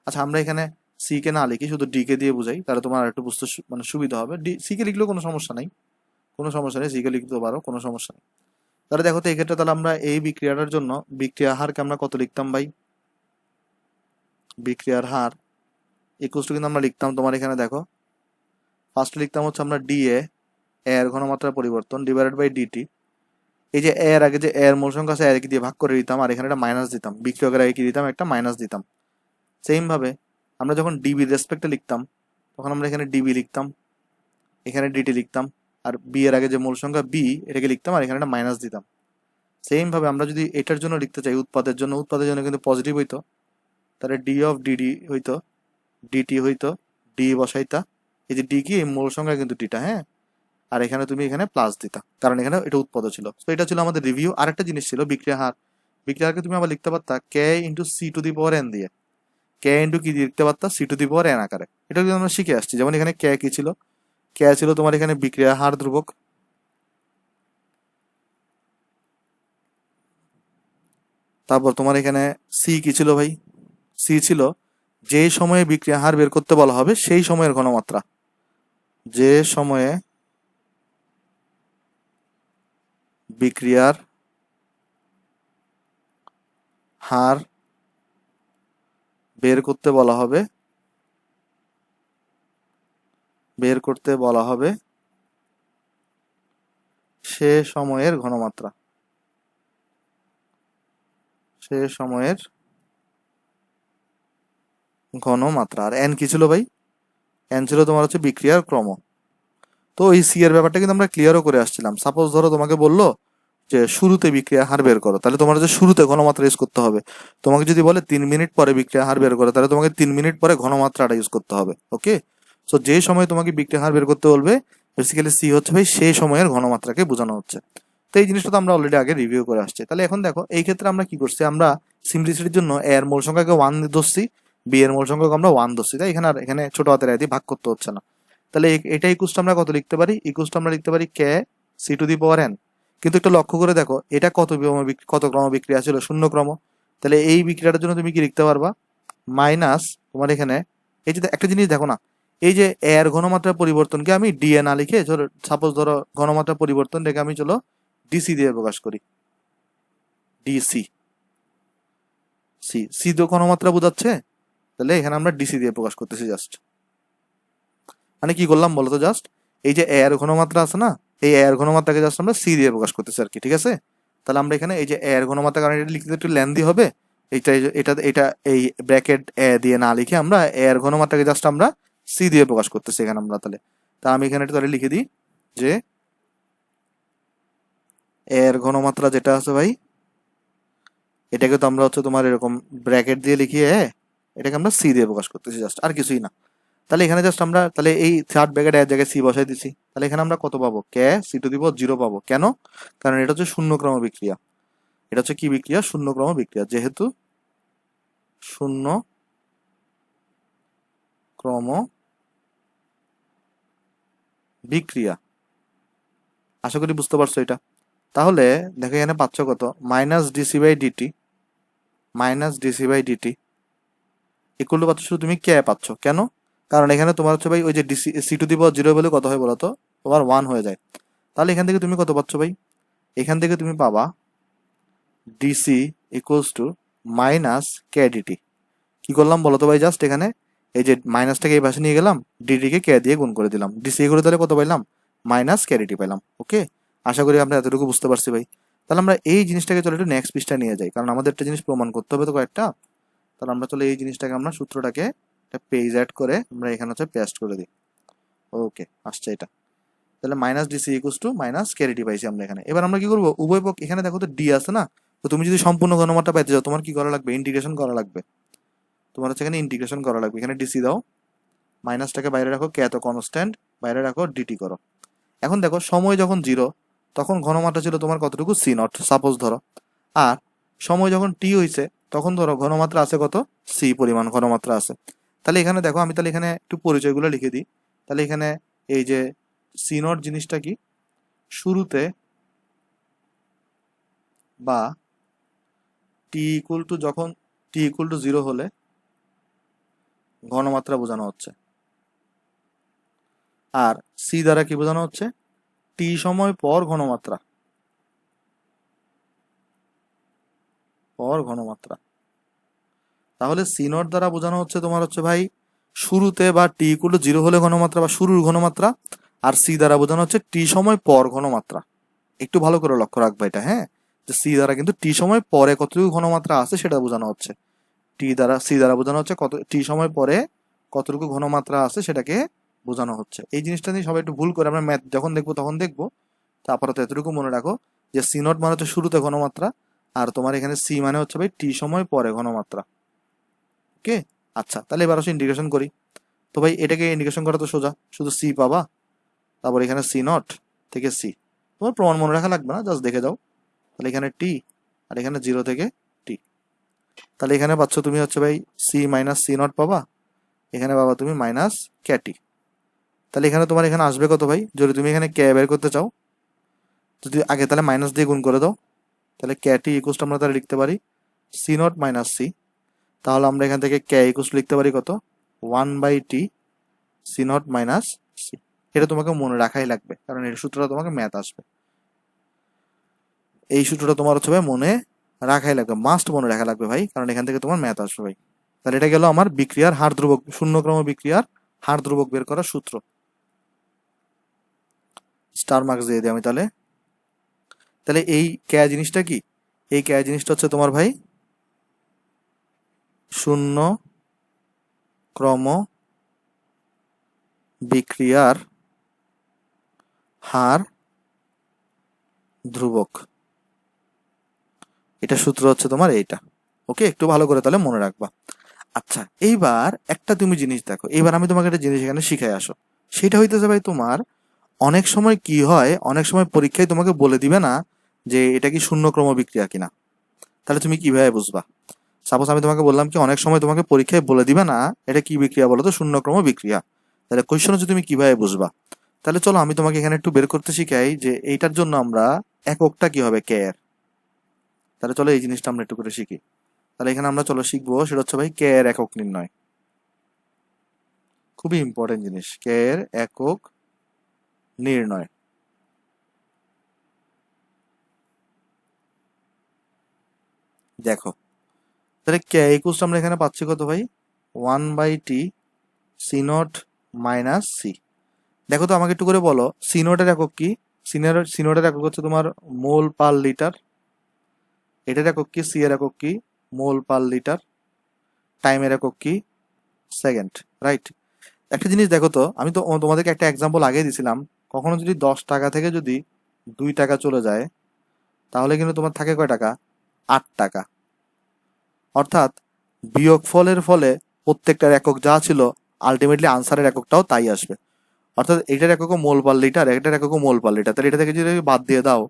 আচ্ছা আমরা এখানে সি কে না লিখি, শুধু ডি কে দিয়ে বুঝাই, তাহলে তোমার একটু বুঝতে মানে সুবিধা হবে। ডি সি কে লিখলেও কোনো সমস্যা নাই, কোনো সমস্যা নেই, সি কে লিখতে পারো, কোনো সমস্যা নেই। তাহলে দেখো তো এক্ষেত্রে তাহলে আমরা এই বিক্রিয়াটার জন্য বিক্রিয়ার হারকে আমরা কত লিখতাম ভাই? বিক্রিয়ার হার ইকুয়াল টু কিন্তু আমরা লিখতাম তোমার এখানে দেখো, ফার্স্ট লিখতাম হচ্ছে আমরা ডি এ, এর ঘনমাত্রার পরিবর্তন ডিভাইডেড বাই ডিটি। এই যে এর আগে যে এর মূল সংখ্যা আছে, এর দিয়ে ভাগ করে দিতাম, আর এখানে একটা মাইনাস দিতাম, বিক্রিয়কের আগে কি দিতাম? একটা মাইনাস দিতাম। সেম ভাবে আমরা যখন ডিবির রেসপেক্টে লিখতাম, তখন আমরা এখানে ডিবি লিখতাম, এখানে ডিটি লিখতাম, আর বি এর আগে যে মূল সংখ্যা বি এটাকে লিখতাম, আর এখানে একটা মাইনাস দিতাম। সেম ভাবে আমরা যদি এটার জন্য লিখতে চাই, উৎপাদের জন্য, উৎপাদের জন্য কিন্তু পজিটিভ হইতো, তাহলে ডি অফ ডিডি হইতো, ডিটি হইতো, ডি বসাইতা, এই যে ডি কি মূল সংখ্যা কিন্তু ডিটা, হ্যাঁ, আর এখানে তুমি এখানে প্লাস দিতা, কারণ এখানে এটা উৎপাদ ছিল। তো এটা ছিল আমাদের রিভিউ। আরেকটা জিনিস ছিল বিক্রিয়া হার, বিক্রিয়া হারকে তুমি আবার লিখতে পারতা k into C to the power n দিয়ে, কে ইন্টু কি দিয়ে লিখতে পারতা? C to the power n আকারে। এটা কিন্তু আমরা শিখে আসছি। যেমন এখানে কে কি ছিল? কে ছিল তোমার এখানে বিক্রিয়া হার ধ্রুবক, তারপর তোমার এখানে সি কি ছিল ভাই? সি ছিল যে সময়ে বিক্রিয়া হার বের করতে বলা হবে সেই সময়ের ঘনমাত্রা, যে সময়ে বিক্রিয়ার হার বের করতে বলা হবে, বের করতে বলা হবে সে সময়ের ঘনমাত্রা, সে সময়ের ঘনমাত্রা। আর এন কি ছিল ভাই? এন ছিল তোমার হচ্ছে বিক্রিয়ার ক্রম। তো এই সি এর ব্যাপারটা কিন্তু আমরা ক্লিয়ারও করে আসছিলাম। সাপোজ ধরো তোমাকে বললো যে শুরুতে বিক্রিয়া হার বের করো, তাহলে তোমার হচ্ছে শুরুতে ঘনমাত্রা ইউজ করতে হবে। তোমাকে যদি বলে 3 মিনিট পরে বিক্রিয়া হার বের করো, তাহলে তোমাকে 3 মিনিট পরে ঘনমাত্রাটা ইউজ করতে হবে। ওকে, সো যে সময় তোমাকে বিক্রিয়া হার বের করতে বলবে, বেসিক্যালি সি হচ্ছে ভাই সেই সময়ের ঘনমাত্রাকে বোঝানো হচ্ছে। তো এই জিনিসটা তো আমরা অলরেডি আগে রিভিউ করে আসছি। তাহলে এখন দেখো এই ক্ষেত্রে আমরা কি করছি, আমরা সিম্পলিসিটির জন্য এ এর মূল সংখ্যাকে 1 ধরছি, বি এর মূল সংখ্যাকে আমরা 1 ধরছি, তাই এখানে আর এখানে ছোট হাতের দিয়ে ভাগ করতে হচ্ছে না। তাহলে এটা ইকুয়ালস আমরা কত লিখতে পারি? ইকুয়ালস আমরা লিখতে পারি k C to the power n. কিন্তু একটু লক্ষ্য করে দেখো, এটা কত ক্রম বিক্রিয়া ছিল? 0 ক্রম। তাহলে এই বিক্রিয়াটার জন্য তুমি কি লিখতে পারবা? মাইনাস তোমার এখানে এই যে একটা জিনিস দেখো না, এই যে এর ঘনমাত্রার পরিবর্তনকে আমি ডিএ না লিখে, সাপোজ ধরো ঘনমাত্রা পরিবর্তন রেখে আমি চলো ডিসি দিয়ে প্রকাশ করি, ডিসি, সি সি তো ঘনমাত্রা বোঝাচ্ছে, তাহলে এখানে আমরা ডিসি দিয়ে প্রকাশ করতেছি জাস্ট। মানে কি করলাম বলতো? জাস্ট এই যে এর ঘনমাত্রা আছে না, এই এর ঘনমাত্রাকে জাস্ট আমরা সি দিয়ে প্রকাশ করতেছি আর কি, ঠিক আছে? তাহলে আমরা এখানে এই যে এর ঘনমাত্রা, কারণ এটা লিখতে একটু লেন্দি হবে, এটা এটা এই ব্র্যাকেট এ দিয়ে না লিখে আমরা এর ঘনমাত্রাকে জাস্ট আমরা সি দিয়ে প্রকাশ করতেছি এখানে আমরা। তাহলে তা আমি এখানে তাহলে লিখে দিই যে এর ঘনমাত্রা যেটা আছে ভাই, এটাকে তো আমরা হচ্ছে তোমার এরকম ব্র্যাকেট দিয়ে লিখিয়ে এটাকে আমরা সি দিয়ে প্রকাশ করতেছি জাস্ট, আর কিছুই না। তাহলে এখানে জাস্ট আমরা তাহলে এই থার্ড ব্র্যাকেট এর জায়গায় সি বসাই দিছি, তাহলে এখানে আমরা কত পাবো? কে সি টু দি পাওয়ার 0 পাবো। কেন? কারণ এটা হচ্ছে 0 ক্রম বিক্রিয়া। এটা হচ্ছে কি বিক্রিয়া? 0 ক্রম বিক্রিয়া। যেহেতু 0 ক্রম বিক্রিয়া, আশা করি বুঝতে পারছো এটা। তাহলে দেখো এখানে পাচ্ছ কত? Minus DC by dt, minus DC by dt equal to পাচ্ছ শুধু তুমি কে পাচ্ছ। কেন? কারণ এখানে তোমার হচ্ছে ভাই ওই যে ডিসি সি টু দি পাওয়ার 0 বলে কত হয় বলো তো? তোমার 1 হয়ে যায়। তাহলে এখান থেকে তুমি কত পাচ্ছ ভাই? এখান থেকে তুমি পাবা dc equals to minus k dt. কি করলাম বলো তো ভাই? জাস্ট এখানে এই যে মাইনাসটাকে এই পাশে নিয়ে গেলাম, ডিটি কে কে দিয়ে গুণ করে দিলাম, ডিসি করে তাহলে কত পাইলাম? মাইনাস কে ডিটি পেলাম। ওকে, আশা করি আমরা এতটুকু বুঝতে পারছি ভাই। তাহলে আমরা এই জিনিসটাকে চলো একটু নেক্সট পৃষ্ঠা নিয়ে যাই, কারণ আমাদের একটা জিনিস প্রমাণ করতে হবে তো কয়েকটা। তাহলে আমরা চলো এই জিনিসটাকে আমরা সূত্রটাকে পেজ অ্যাড করে আমরা এখানে হচ্ছে পেস্ট করে দিই। ওকে, আসছে এটা। তাহলে minus dc equals to minus k dt পাইছি আমরা এখানে। এবার আমরা কি করবো? উভয় পক্ষ, এখানে দেখো তো ডি আছে না, তো তুমি যদি সম্পূর্ণ ঘনমাত্রা পাইতে চাও তোমার কি করা লাগবে? ইন্টিগ্রেশন করা লাগবে। তোমার হচ্ছে এখানে ইন্টিগ্রেশন করা লাগবে। এখানে ডিসি দাও, মাইনাসটাকে বাইরে রাখো, কে তো কনস্ট্যান্ট, বাইরে রাখো, ডিটি করো। এখন দেখো সময় যখন 0 তখন ঘনমাত্রা ছিল তোমার কতটুকু? সি নট সাপোজ ধরো। আর সময় যখন টি হইছে তখন ধরো ঘনমাত্রা আছে কত? সি পরিমাণ ঘনমাত্রা আছে। তাহলে এখানে দেখো, আমি তাহলে এখানে একটু পরিচয়গুলো লিখে দিই। তাহলে এখানে এই যে সি নট জিনিসটা কি? শুরুতে বা টি ইকুয়াল টু, যখন টি ইকুয়াল টু 0 হলে ঘনমাত্রা বোঝানো হচ্ছে। আর সি দ্বারা কি বোঝানো হচ্ছে? টি সময় পর ঘনমাত্রা, পর ঘনমাত্রা। তাহলে সি নট দ্বারা বোঝানো হচ্ছে তোমার হচ্ছে ভাই শুরুতে বা টি ইকুয়াল টু 0 হলে ঘনমাত্রা বা শুরুর ঘনমাত্রা। আর সি দ্বারা বোঝানো হচ্ছে টি সময় পর ঘনমাত্রা। একটু ভালো করে লক্ষ্য রাখবে এটা, হ্যাঁ, যে সি দ্বারা কিন্তু টি সময় পরে কতটুকু ঘনমাত্রা আছে সেটা বোঝানো হচ্ছে। সি দ্বারা বোঝানো হচ্ছে কত টি সময় পরে কতটুকু ঘনমাত্রা আছে সেটাকে বোঝানো হচ্ছে। এই জিনিসটা নিয়ে সবাই একটু ভুল করে, আমরা ম্যাথ যখন দেখবো তখন দেখবো। তো আপাতত এতটুকু মনে রাখো যে সি নট মানে হচ্ছে শুরুতে ঘনমাত্রা, আর তোমার এখানে সি মানে হচ্ছে ভাই টি সময় পরে ঘনমাত্রা। ওকে, আচ্ছা, তাহলে এবার আসলে ইন্টিগ্রেশন করি। তো ভাই এটাকে ইন্টিগ্রেশন করা তো সোজা, শুধু সি পাবা, তারপর এখানে সি নট থেকে সি। তোমার প্রমাণ মনে রাখা লাগবে না, জাস্ট দেখে যাও। তাহলে এখানে টি আর এখানে 0 থেকে টি। তাহলে এখানে পাচ্ছ তুমি হচ্ছে ভাই সি মাইনাস সি নট পাবা, এখানে পাবা তুমি মাইনাস কে টি। তাহলে এখানে তোমার এখানে আসবে কত ভাই? যদি তুমি এখানে কে বের করতে চাও, যদি আগে তাহলে মাইনাস দিয়ে গুণ করে দাও, তাহলে কে টি ইকুয়ালস আমরা তাহলে লিখতে পারি সি নট মাইনাস সি। তাহলে আমরা এখান থেকে কে ইকুয়ালস লিখতে পারি কত? 1/t C naught minus C. এটা তোমাকে মনে রাখাই লাগবে, কারণ এই সূত্রটা তোমাকে ম্যাথ আসবে। এই সূত্রটা তোমার হচ্ছে ভাই মনে রাখাই লাগবে, মাস্ট মনে রাখা লাগবে ভাই, কারণ এখান থেকে তোমার ম্যাথ আসবে ভাই। তাহলে এটা গেল আমার বিক্রিয়ার হার ধ্রুবক, শূন্যক্রম বিক্রিয়ার হার ধ্রুবক বের করার সূত্র। স্টার মার্কস দিয়ে দিই আমি তাহলে। তাহলে এই কে জিনিসটা কি? এই কে জিনিসটা হচ্ছে তোমার ভাই শূন্য ক্রম বিক্রিয়ার হার ধ্রুবক। এটা সূত্র হচ্ছে তোমার এইটা। ওকে, একটু ভালো করে তাহলে মনে রাখবা। আচ্ছা, এইবার একটা তুমি জিনিস দেখো, এইবার আমি তোমাকে একটা জিনিস এখানে শিখাই আসো। সেটা হইতেছে ভাই তোমার অনেক সময় কি হয়, অনেক সময় পরীক্ষায় তোমাকে বলে দিবে না যে এটা কি শূন্যক্রম বিক্রিয়া কিনা। তাহলে তুমি কিভাবে বুঝবা? সাপোজ আমি তোমাকে বললাম কি অনেক সময় তোমাকে পরীক্ষায় বলে দিবে না এটা কি বিক্রিয়া, বলো তো? শূন্যক্রম বিক্রিয়া। তাহলে কোয়েশ্চন হচ্ছে তুমি কিভাবে বুঝবা? তাহলে চলো আমি তোমাকে এখানে একটু বের করতে শিখাই যে এইটার জন্য আমরা এককটা কি হবে, কে এর। তাহলে চলো এই জিনিসটা আমরা একটু করে শিখি। তাহলে এখানে আমরা চলো শিখবো, সেটা হচ্ছে ভাই কে এর একক নির্ণয়। খুবই ইম্পর্টেন্ট জিনিস, কে এর একক নির্ণয়। দেখো, তাহলে কে ইকুয়ালস আমরা এখানে পাচ্ছি কত ভাই? 1/t C naught minus C. দেখো তো আমাকে একটু করে বলো সি নটের একক কি? সি নটের একক হচ্ছে তোমার মোল পার লিটার। এটার একক কি? সি এর একক কি? মোল পার লিটার। টাইমের একক কি? Second, right. একটা জিনিস দেখো তো, আমি তো তোমাদেরকে একটা এক্সাম্পল আগে দিছিলাম, কখনো যদি 10 টাকা থেকে যদি 2 টাকা চলে যায় তাহলে কিন্তু তোমার থাকে কয় টাকা? 8 টাকা। অর্থাৎ বিয়োগফলের ফলে প্রত্যেকটার একক যা ছিল আলটিমেটলি আনসারের এককটাও তাই আসবে। অর্থাৎ এটার এককও মোল পার লিটার, এটার এককও মোল পার লিটার। তাহলে এটা থেকে যদি বাদ দিয়ে দাও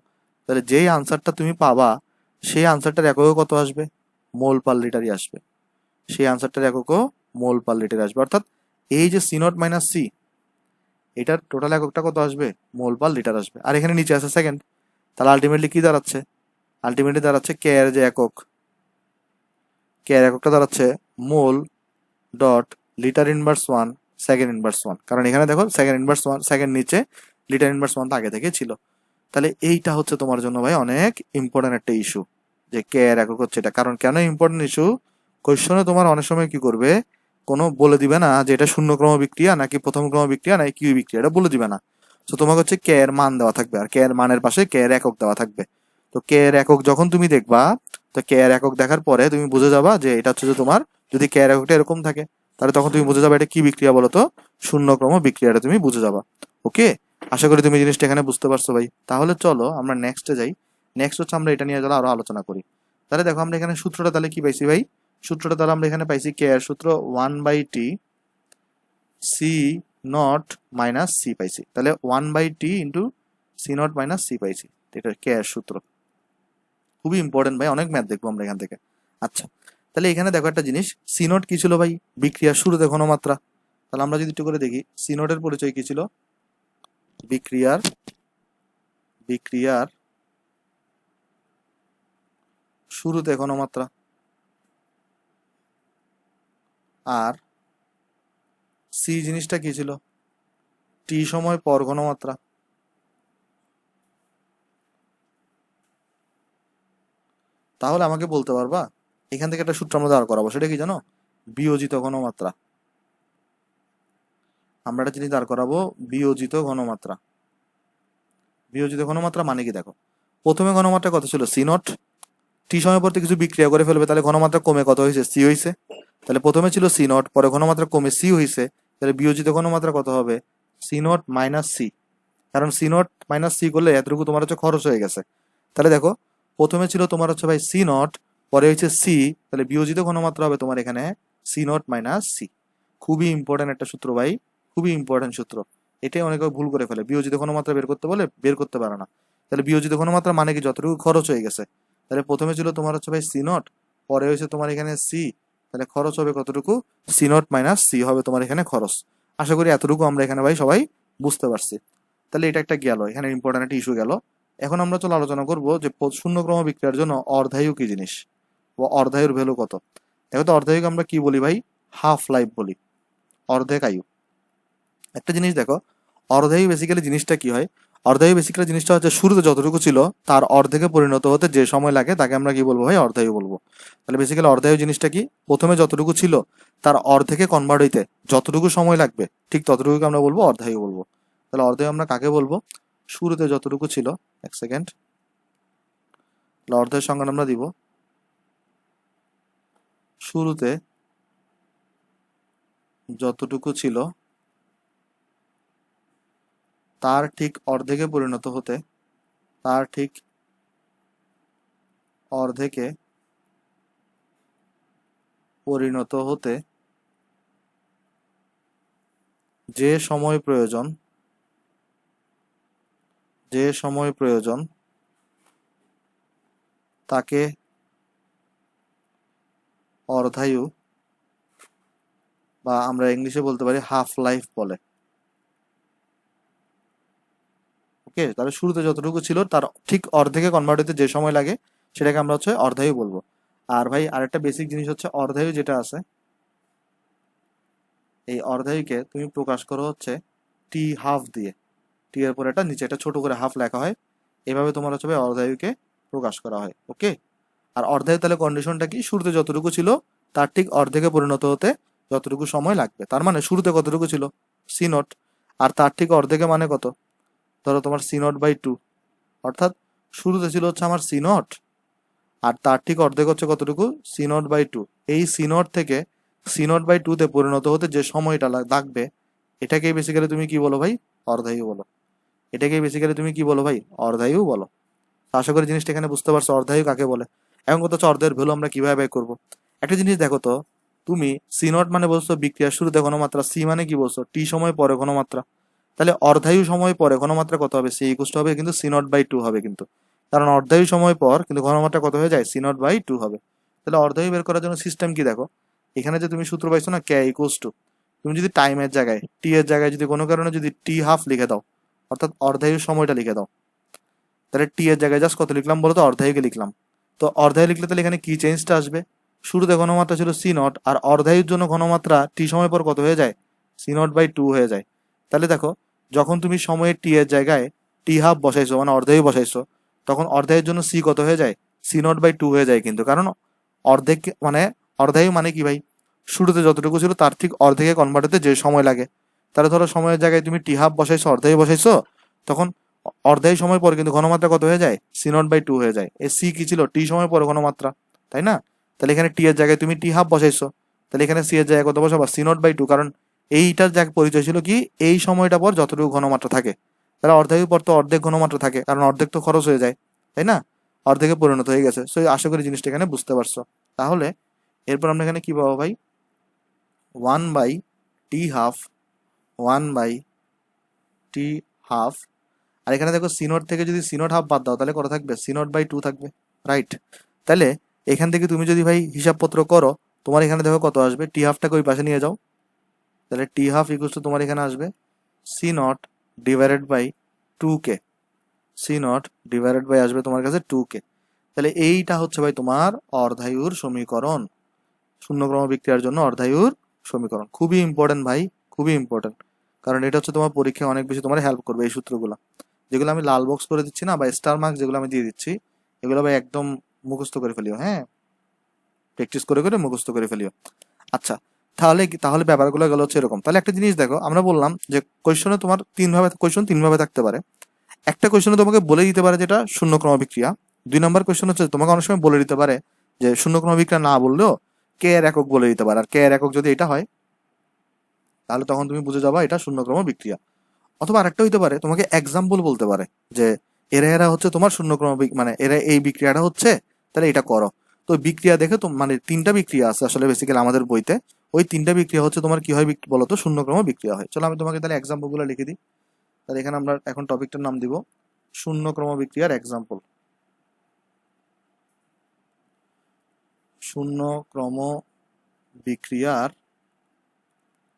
তাহলে যেই আনসারটা তুমি পাবা সেই আনসারটার এককও কত আসবে? মোল পার লিটারই আসবে। সেই আনসারটার এককও মোল পার লিটার আসবে। অর্থাৎ এই যে সি নট মাইনাস সি, এটার টোটাল এককটা কত আসবে? মোল পার লিটার আসবে। আর এখানে নিচে আছে সেকেন্ড। তাহলে আলটিমেটলি কি দাঁড়াচ্ছে? আলটিমেটলি দাঁড়াচ্ছে কে এর যে একক, কে এর এককটা দাঁড়াচ্ছে mole dot litre inverse 1 second inverse 1। কারণ এখানে দেখো সেকেন্ড ইনভার্স 1 সেকেন্ড নিচে, লিটার ইনভার্স 1 তো আগে থেকে ছিল। তাহলে এইটা হচ্ছে তোমার জন্য ভাই অনেক ইম্পর্টেন্ট একটা ইস্যু, যে কে এর একক হচ্ছে এটা। কারণ কেন ইম্পর্টেন্ট ইস্যু, কোয়েশ্চনে তোমার অনেক সময় কি করবে, কোনো বলে দিবে না যে এটা শূন্য ক্রম বিক্রিয়া নাকি প্রথম ক্রম বিক্রিয়া নাকি কিউ বিক্রিয়া, এটা বলে দিবে না। তো তোমাকে হচ্ছে কে এর মান দেওয়া থাকবে, আর কে এর মানের পাশে কে এর একক দেওয়া থাকবে। তো কে এর একক যখন তুমি দেখবা, তো কে এর একক দেখার পরে তুমি বুঝে যাবা যে এটা হচ্ছে যে তোমার, যদি কে এর এককটা এরকম থাকে তাহলে তখন তুমি বুঝে যাবে এটা কি বিক্রিয়া বলো তো, শূন্য ক্রম বিক্রিয়াটা তুমি বুঝে যাবা। ওকে, আশা করি তুমি জিনিসটা এখানে বুঝতে পারছো ভাই। তাহলে চলো আমরা নেক্সটে যাই। নেক্সট হচ্ছে আমরা এটা নিয়ে গেলে আরো আলোচনা করি। তাহলে দেখো আমরা এখানে সূত্রটা তাহলে কি পাইছি ভাই, সূত্রটা তাহলে আমরা এখানে পাইছি কে এর সূত্র 1/t C naught minus c পাইছি। তাহলে 1/t into c naught minus c পাইছি, এটা কে এর সূত্র। খুবই ইম্পর্টেন্ট ভাই, অনেক ম্যাথ দেখবো আমরা এখান থেকে। আচ্ছা, তাহলে এখানে দেখো একটা জিনিস, সি নট কি ছিল ভাই, বিক্রিয়ার শুরুতে ঘনমাত্রা। তাহলে আমরা যদি একটু করে দেখি সি নটের পরিচয় কি ছিল, বিক্রিয়ার বিক্রিয়ার শুরুতে ঘনমাত্রা, আর সি জিনিসটা কি ছিল, টি সময় পর ঘনমাত্রা। তাহলে আমাকে বলতে পারবা এখান থেকে একটা সূত্র আমরা দাঁড় করাবো, সেটা কি জানো, বিয়োজিত ঘনমাত্রা। আমরা একটা জিনিস দাঁড় করাবো, বিয়োজিত ঘনমাত্রা। বিয়োজিত ঘনমাত্রা মানে কি দেখো, প্রথমে ঘনমাত্রা কত ছিল সি নট, টি সময় পর কিছু বিক্রিয়া করে ফেলবে, তাহলে ঘনমাত্রা কমে কত হয়েছে সি হয়েছে। তাহলে প্রথমে ছিল সি নট, পরে ঘনমাত্রা কমে সি হয়েছে, তাহলে বিয়োজিত ঘনমাত্রা কত হবে, সি নট মাইনাস সি। কারণ সি নট মাইনাস সি করলে এতটুকু তোমার হচ্ছে খরচ হয়ে গেছে। তাহলে দেখো প্রথমে ছিল তোমার হচ্ছে ভাই সি নট, পরে হচ্ছে সি, তাহলে বিয়োজিত ঘনমাত্রা হবে তোমার এখানে সি নট মাইনাস সি। খুবই ইম্পর্টেন্ট একটা সূত্র ভাই, খুবই ইম্পর্টেন্ট সূত্র। এটাই অনেকে ভুল করে ফেলে, বিয়োজিত ঘনমাত্রা বের করতে বলে বের করতে পারে না। তাহলে বিয়োজিত ঘনমাত্রা মানে কি, যতটুকু খরচ হয়ে গেছে। তাহলে প্রথমে ছিল তোমার হচ্ছে ভাই সি নট, পরে হয়েছে তোমার এখানে সি, তাহলে খরচ হবে কতটুকু, সি নট মাইনাস সি হবে তোমার এখানে খরচ। আশা করি এতটুকু আমরা এখানে ভাই সবাই বুঝতে পারছি। তাহলে এটা একটা গেল, এখানে ইম্পর্টেন্ট একটা ইস্যু গেল। এখন আমরা চলো আলোচনা করব যে শূন্য ক্রম বিক্রিয়ার জন্য অর্ধায়ু কি জিনিস, ও অর্ধায়ুর ভ্যালু কত। দেখো তো অর্ধায়ুকে আমরা কি বলি ভাই, হাফ লাইফ বলি, অর্ধেক আয়ু। একটা জিনিস দেখো, অর্ধায়ু বেসিক্যালি জিনিসটা কি হয়, অর্ধায়ু বেসিক্যালি জিনিসটা হচ্ছে শুরুতে যতটুকু ছিল তার অর্ধেকে পরিণত হতে যে সময় লাগে তাকে আমরা কি বলবো ভাই, অর্ধায়ু বলবো। তাহলে বেসিক্যালি অর্ধায়ু জিনিসটা কি, প্রথমে যতটুকু ছিল তার অর্ধেকে কনভার্ট হইতে যতটুকু সময় লাগবে ঠিক ততটুকুকে আমরা বলবো অর্ধায়ু বলবো। তাহলে অর্ধায়ু আমরা কাকে বলবো, শুরুতে যতটুকু ছিল, এক সেকেন্ড, অর্ধায়ুর সংজ্ঞা আমরা দিব, শুরুতে যতটুকু ছিল তার ঠিক অর্ধেকে পরিণত হতে, তার ঠিক অর্ধেকে পরিণত হতে যে সময় প্রয়োজন, যে সময় প্রয়োজন তাকে অর্ধায়ু, বা আমরা ইংলিশে বলতে পারি হাফ লাইফ বলে। ওকে, তাহলে শুরুতে যতটুকু ছিল তার ঠিক অর্ধেকে কনভার্ট হতে যে সময় লাগে সেটাকে আমরা হচ্ছে অর্ধায়ু বলবো। আর ভাই আরেকটা বেসিক জিনিস হচ্ছে অর্ধায়ু যেটা আছে, এই অর্ধায়ুকে তুমি প্রকাশ করো হচ্ছে টি হাফ দিয়ে, টি এর পরে একটা নিচে একটা ছোট করে হাফ লেখা হয়, এভাবে তোমার হচ্ছে ভাই অর্ধায়ুকে প্রকাশ করা হয়। ওকে, আর অর্ধায়ু তাহলে কন্ডিশনটা কি, শুরুতে যতটুকু ছিল তার ঠিক অর্ধেকে পরিণত হতে যতটুকু সময় লাগবে। তার মানে শুরুতে কতটুকু ছিল সি নট, আর তার ঠিক অর্ধেকে মানে কত, ধরো তোমার সি নট বাই টু, অর্থাৎ শুরুতে ছিল হচ্ছে আমার সি নট, আর তার ঠিক অর্ধেক হচ্ছে কতটুকু, সি নট বাই টু। এই সি নট থেকে সি নট বাই টুতে পরিণত হতে যে সময়টা লাগবে এটাকেই বেসিক্যালি তুমি কি বলো ভাই, অর্ধায়ু বলো। এটাকেই বেসিক্যালি তুমি কি বলো ভাই, অর্ধায়ু বলো। আশা করি জিনিসটা এখানে বুঝতে পারছো অর্ধায়ু কাকে বলে। এখন কথা হচ্ছে অর্ধায়ুর ভ্যালু আমরা কিভাবে বের করবো। একটা জিনিস দেখো তো, তুমি সি নট মানে বলছো বিক্রিয়ার শুরুতে ঘনমাত্রা, সি মানে কি বলছো টি সময় পরে ঘনমাত্রা। তাহলে অর্ধায়ু সময় পরে ঘনমাত্রা কত হবে, সি ইকুয়াল হবে কিন্তু সি নট বাই টু হবে কিন্তু, কারণ অর্ধায়ু সময় পর কিন্তু ঘনমাত্রা কত হয়ে যায়, সি নট বাই টু হবে। তাহলে অর্ধায়ু বের করার জন্য সিস্টেম কি দেখো, এখানে যে তুমি সূত্র পাইছো না কে ইকুয়াল টু, তুমি যদি টাইমের জায়গায় টি এর জায়গায় যদি কোনো কারণে যদি টি হাফ লিখে দাও, অর্থাৎ অর্ধায়ু সময়টা লিখে দাও, তাহলে টি এর জায়গায় জাস্ট কত লিখলাম বলো তো, অর্ধায়ুকে লিখলাম। তো অর্ধায়ু লিখলে তাহলে এখানে কি চেঞ্জটা আসবে, শুরুতে ঘনমাত্রা ছিল সি নট, আর অর্ধায়ুর জন্য ঘনমাত্রা টি সময় পর কত হয়ে যায়, সি নট বাই টু হয়ে যায়। তাহলে দেখো যখন তুমি সময়ের টি এর জায়গায় টি হাফ বসাইছো মানে অর্ধায়ু বসাইছো, তখন অর্ধায়ুর জন্য সি কত হয়ে যায়? সি নট বাই টু হয়ে যায়। কিন্তু কারণ অর্ধেক মানে অর্ধায়ু মানে কি ভাই, শুরুতে যতটুকু ছিল তার ঠিক অর্ধেকে কনভার্ট হতে যে সময় লাগে। তাহলে ধরো সময়ের জায়গায় তুমি টি হাফ বসাইছো, অর্ধায়ু বসাইছো, তখন অর্ধায়ু সময় পরে কিন্তু ঘনমাত্রা কত হয়ে যায়? সি নট বাই টু হয়ে যায়। এই সি কি ছিল? টি সময় পরে ঘনমাত্রা, তাই না? তাহলে এখানে টি এর জায়গায় তুমি টি হাফ বসাইছো, তাহলে এখানে সি এর জায়গায় কত বসাবা? C naught by two. কারণ এইটার যা পরিচয় ছিল কি, এই সময়টা পর যতটুকু ঘনমাত্রা থাকে, তাহলে অর্ধায়ু পর তো অর্ধেক ঘনমাত্রা থাকে, কারণ অর্ধেক তো খরচ হয়ে যায়, তাই না? অর্ধেকে পরিণত হয়ে গেছে। সো আশা করি জিনিসটা এখানে বুঝতে পারছো। তাহলে এরপর আমরা এখানে কি পাবো ভাই? One by t half, one by t half. আর এখানে দেখো সি নট থেকে যদি সি নট হাফ বাদ দাও তাহলে কত থাকবে? সি নট বাই টু থাকবে, রাইট? তাহলে এখান থেকে তুমি যদি ভাই হিসাবপত্র করো, তোমার এখানে দেখো কত আসবে। টি হাফটাকে ওই পাশে নিয়ে যাও, তাহলে টি হাফ ইকুয়ালস টু তোমার এখানে আসবে c naught divided by two k. C naught divided by আসবে তোমার কাছে টু কে। তাহলে এইটা হচ্ছে ভাই তোমার অর্ধায়ুর সমীকরণ, শূন্যক্রম বিক্রিয়ার জন্য অর্ধায়ুর সমীকরণ। খুবই ইম্পর্টেন্ট ভাই, খুবই ইম্পর্টেন্ট। কারণ এটা হচ্ছে তোমার পরীক্ষায় অনেক বেশি তোমার হেল্প করবে এই সূত্রগুলো, যেগুলো আমি লাল বক্স করে দিচ্ছি না, বা স্টার মার্ক যেগুলো আমি দিয়ে দিচ্ছি, এগুলো ভাই একদম মুখস্থ করে ফেলিও, হ্যাঁ, প্র্যাকটিস করে করে মুখস্থ করে ফেলিও। আচ্ছা, তাহলে ব্যাপারগুলো গেল হচ্ছে এরকম। তাহলে একটা জিনিস দেখো, আমরা বললাম যে কোয়েশ্চনে তোমার তিন ভাবে থাকতে পারে। একটা কোয়েশ্চনে তোমাকে বলে দিতে পারে যেটা শূন্যক্রম বিক্রিয়া। 2 নম্বর কোয়েশ্চন হচ্ছে তোমাকে অনেক সময় বলে দিতে পারে যে শূন্যক্রম বিক্রিয়া না বললেও কে এর একক বলে দিতে পারে। আর কে এর একক যদি এটা হয়, তাহলে তখন তুমি বুঝে যাবা এটা শূন্যক্রম বিক্রিয়া। অথবা আরেকটা হইতে পারে, তোমাকে এক্সাম্পল বলতে পারে যে এরা এরা হচ্ছে তোমার শূন্যক্রম মানে এরা এই বিক্রিয়াটা হচ্ছে, তাহলে এটা করো। তো বিক্রিয়া দেখে তো মানে 3টা বিক্রিয়া আছে আসলে বেসিক্যালি আমাদের বইতে। ওই 3টা বিক্রিয়া হচ্ছে তোমার কি হয় বলতো? শূন্যক্রম বিক্রিয়া হয়। চলো আমি তোমাকে তাহলে এক্সাম্পল গুলো লিখে দিই। তাহলে এখানে আমরা এখন টপিকটার নাম দিব শূন্যক্রম বিক্রিয়ার এক্সাম্পল। শূন্যক্রম বিক্রিয়ার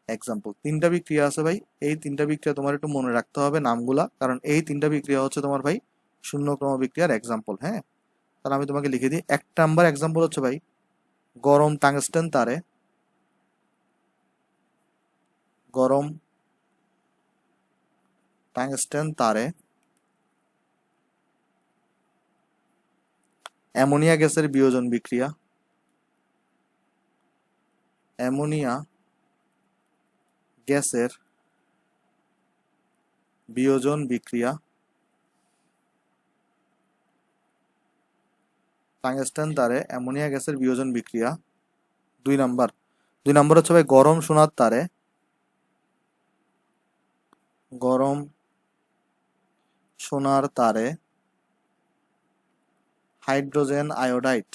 এক্সাম্পল। 3টা বিক্রিয়া আছে ভাই, এই 3টা বিক্রিয়া তোমার একটু মনে রাখতে হবে নামগুলা, কারণ এই 3টা বিক্রিয়া হচ্ছে তোমার ভাই শূন্যক্রম বিক্রিয়ার এক্সাম্পল। হ্যাঁ, তাহলে আমি তোমাকে লিখে দিই। 1 নম্বর এক্সাম্পল হচ্ছে ভাই, গরম টাংস্টেন তারে, গরম টাংস্টেন তারে অ্যামোনিয়া গ্যাসের বিয়োজন বিক্রিয়া, অ্যামোনিয়া গ্যাসের বিয়োজন বিক্রিয়া, টাংস্টেন তারে অ্যামোনিয়া গ্যাসের বিয়োজন বিক্রিয়া। 2 নম্বর, 2 নম্বর হচ্ছে ভাই গরম সোনার তারে, গরম সোনার তারে hydrogen iodide,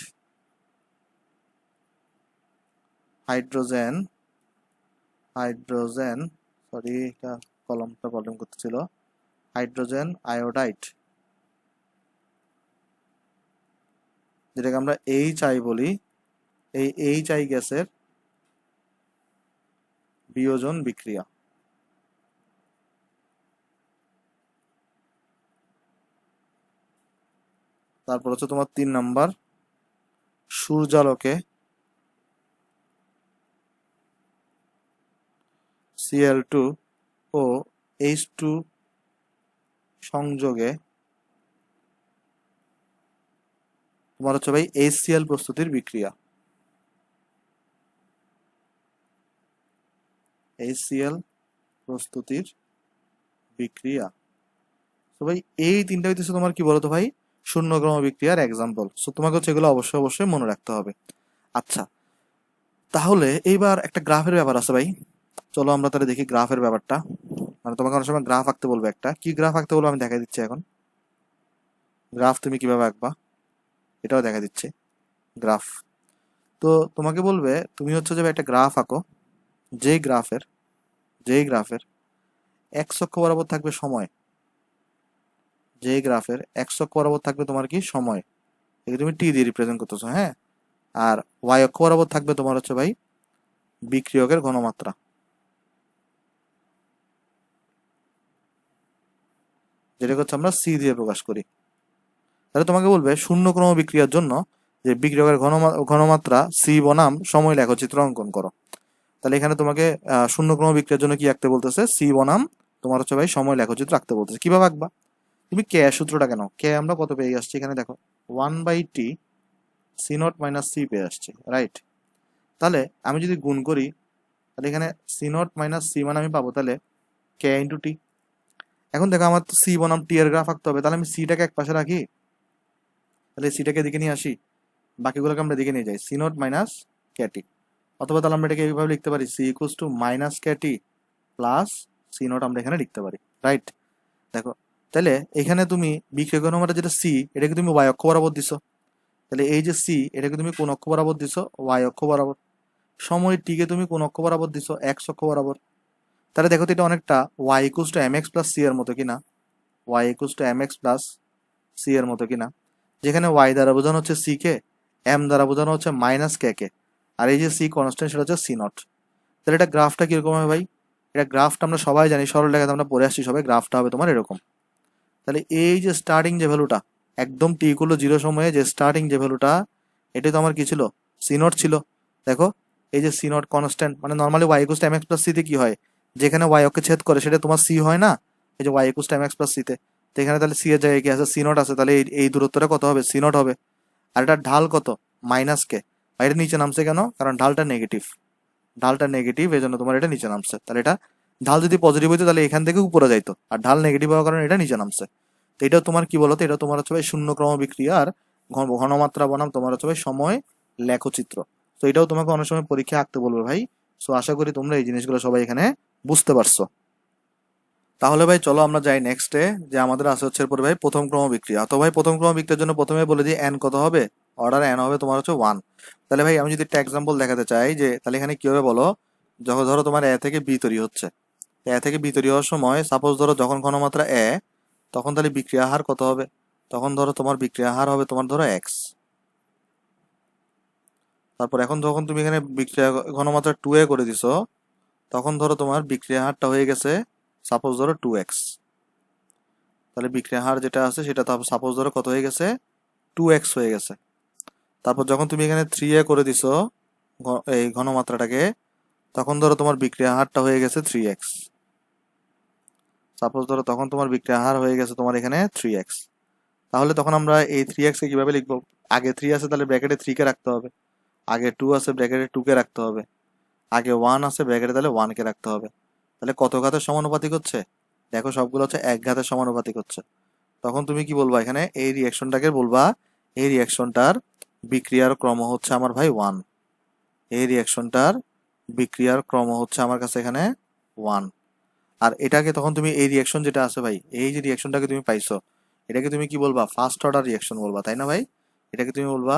hydrogen hydrogen sorry এটা কলমটা প্রবলেম করতেছিল, হাইড্রোজেন আয়োডাইড, যেটাকে আমরা HI বলি, এই HI গ্যাসের বিয়োজন বিক্রিয়া। তারপর হচ্ছে তোমার 3 নম্বর, সূর্যালোকে Cl2 ও H2 সংযোগে তোমার হচ্ছে ভাই HCl প্রস্তুতির বিক্রিয়া, HCl প্রস্তুতির বিক্রিয়া। তো ভাই এই 3টা হইতেছে তোমার কি বলতো ভাই শূন্যক্রম বিক্রিয়ার এক্সাম্পল। সো তোমাকে হচ্ছে এগুলো অবশ্যই অবশ্যই মনে রাখতে হবে। আচ্ছা, তাহলে এইবার একটা গ্রাফের ব্যাপার আছে ভাই। চলো আমরা তাহলে দেখি গ্রাফের ব্যাপারটা। মানে তোমাকে অনেক সময় গ্রাফ আঁকতে বলবো, একটা কি গ্রাফ আঁকতে বলবো আমি দেখা দিচ্ছি এখন। গ্রাফ তুমি কিভাবে আঁকবা এটাও দেখা দিচ্ছে। গ্রাফ তো তোমাকে বলবে তুমি হচ্ছে যে একটা গ্রাফ আঁকো, যেই গ্রাফের এক্স অক্ষ বরাবর থাকবে সময়, যেই গ্রাফের এক্স অক্ষ বরাবর থাকবে তোমার কি সময়, একে তুমি টি দিয়ে রিপ্রেজেন্ট করতেছো, হ্যাঁ। আর ওয়াই অক্ষ বরাবর থাকবে তোমার হচ্ছে ভাই বিক্রিয়কের ঘনমাত্রা, যেটাকে হচ্ছে আমরা সি দিয়ে প্রকাশ করি। তাহলে তোমাকে বলবে শূন্যক্রম বিক্রিয়ার জন্য যে বিক্রিয়কের ঘনমাত্রা সি বনাম সময় লেখচিত্র অঙ্কন করো। তাহলে এখানে তোমাকে শূন্যক্রম বিক্রিয়ার জন্য কি আঁকতে বলতেছে? সি বনাম তোমার হচ্ছে ভাই সময় লেখচিত্র আঁকতে বলতেছে। কিভাবে আঁকবা? তুমি কে সূত্রটা কেন, কে আমরা কত পেয়ে আসছি এখানে দেখো 1/t C naught minus C পেয়ে আসছি, রাইট? তাহলে আমি যদি গুণ করি তাহলে এখানে সি নট মাইনাস সি মানে আমি পাবো তাহলে কে ইন্টু টি। এখন দেখো আমার তো সি বনাম টি এর গ্রাফ আঁকতে হবে, তাহলে আমি সিটাকে এক পাশে রাখি, তাহলে সিটাকে এদিকে নিয়ে আসি, বাকিগুলোকে আমরা এদিকে নিয়ে যাই, c naught minus k t. অথবা তাহলে আমরা এটাকে এইভাবে লিখতে পারি c equals to minus k t plus c naught আমরা এখানে লিখতে পারি, রাইট? দেখো তাহলে এখানে তুমি বিক্রিয়ক ঘনমাত্রা যেটা সি এটাকে তুমি ওয়াই অক্ষ বরাবর দিছো, তাহলে এই যে সি এটাকে তুমি কোন অক্ষ বরাবর দিছো, ওয়াই অক্ষ বরাবর। সময় টিকে তুমি কোন অক্ষ বরাবর দিছো, এক্স অক্ষ বরাবর। তাহলে দেখো তো এটা অনেকটা y equals to m x plus c এর মতো কিনা, y equals to m x plus c এর মতো কিনা, যেখানে ওয়াই দ্বারা বোঝানো হচ্ছে সি কে, এম দ্বারা বোঝানো হচ্ছে মাইনাস কে কে, আর এই যে সি কনস্ট্যান্ট সেটা হচ্ছে সি নট। তাহলে এটা গ্রাফটা কিরকম হবে ভাই? এটা গ্রাফটা আমরা সবাই জানি, সরল রেখাতে আমরা পড়ে আসছি সবাই, গ্রাফটা হবে তোমার এরকম। তাহলে এই যে স্টার্টিং যে ভ্যালুটা একদম টি ইকুয়াল 0 সময়ে যে স্টার্টিং যে ভ্যালুটা, এটা তো আমার কি ছিল, সি নট ছিল। দেখো এই যে সি নট কনস্ট্যান্ট, মানে normally y equals to m x plus c তে কি হয়, যেখানে ওয়াই অক্ষে ছেদ করে সেটা তোমার সি হয় না, এই যে y equals to m x plus c তে। তো এখানে তাহলে সি এর জায়গায় কি আছে, সি নট আছে, তাহলে এই দূরত্বটা কত হবে, সি নট হবে। আর এটা ঢাল কত, মাইনাস কে, আর এটা নিচে নামছে কেন, কারণ ঢালটা নেগেটিভ, ঢালটা নেগেটিভ এই জন্য তোমার এটা নিচে নামছে। তাহলে এটা ঢাল যদি পজিটিভ হইতো তাহলে এখান থেকে উপরে যাইতো, আর ঢাল নেগেটিভ হওয়ার কারণে এটা নিচে নামছে। তো এটা তোমার কি বলতো, এটা তোমার হচ্ছে ভাই শূন্য ক্রম বিক্রিয়া আর ঘনমাত্রা বনাম তোমার হচ্ছে ভাই সময় লেখচিত্র। তো এটাও তোমাকে অনেক সময় পরীক্ষা আঁকতে বলবে ভাই। সো আশা করি তোমরা এই জিনিসগুলো সবাই এখানে বুঝতে পারছো। তাহলে ভাই চলো আমরা যাই নেক্সটে, যে আমাদের আছে হচ্ছে এরপরে ভাই প্রথম ক্রম বিক্রিয়া। তো ভাই প্রথম ক্রম বিক্রিয়ার জন্য প্রথমে বলে দিই এন কত হবে, অর্ডার এন হবে তোমার হচ্ছে 1। তাহলে ভাই আমি যদি একটা এক্সাম্পল দেখাতে চাই, যে তাহলে এখানে কি হবে বলো, যখন ধরো তোমার এ থেকে বি তৈরি হচ্ছে, এ থেকে বি তৈরি হওয়ার সময় সাপোজ ধরো যখন ঘনমাত্রা এ, তখন তাহলে বিক্রিয়া হার কত হবে, তখন ধরো তোমার বিক্রিয়া হার হবে তোমার ধরো এক্স। তারপর এখন যখন তুমি এখানে বিক্রিয়া ঘনমাত্রা 2a করে দিছো, তখন ধরো তোমার বিক্রিয়া হারটা হয়ে গেছে সাপোজ ধরো 2x। তাহলে বিক্রিয়া হার যেটা আছে সেটা সাপোজ ধরো কত হয়ে গেছে, 2x হয়ে গেছে। তারপর যখন তুমি এখানে 3a করে দিছো এই ঘনমাত্রাটাকে, তখন ধরো তোমার বিক্রিয়া হারটা হয়ে গেছে 3x। সাপোজ ধরো তখন তোমার বিক্রিয়া হার হয়ে গেছে তোমার এখানে 3x। তাহলে তখন আমরা এই 3x কে কিভাবে লিখবো, আগে 3 আছে তাহলে ব্র্যাকেটে 3 কে রাখতে হবে, আগে 2 আছে ব্র্যাকেটে 2 কে রাখতে হবে, আগে 1 আছে ব্র্যাকেটে তাহলে 1 কে রাখতে হবে। তাহলে কত ঘাতের সমানুপাতিক হচ্ছে, দেখো সবগুলো হচ্ছে 1 ঘাতের সমানুপাতিক হচ্ছে। তখন তুমি কি বলবা, এখানে এই রিয়াকশনটাকে বলবা, এই রিয়াকশনটার বিক্রিয়ার ক্রম হচ্ছে আমার ভাই 1, এই রিয়াকশনটার বিক্রিয়ার ক্রম হচ্ছে আমার কাছে এখানে 1। আর এটাকে তখন তুমি এই রিয়াকশন যেটা আছে ভাই, এই যে রিয়াকশনটাকে তুমি পাইছো, এটাকে তুমি কি বলবা, ফার্স্ট অর্ডার রিয়াকশন বলবা, তাই না ভাই? এটাকে তুমি বলবা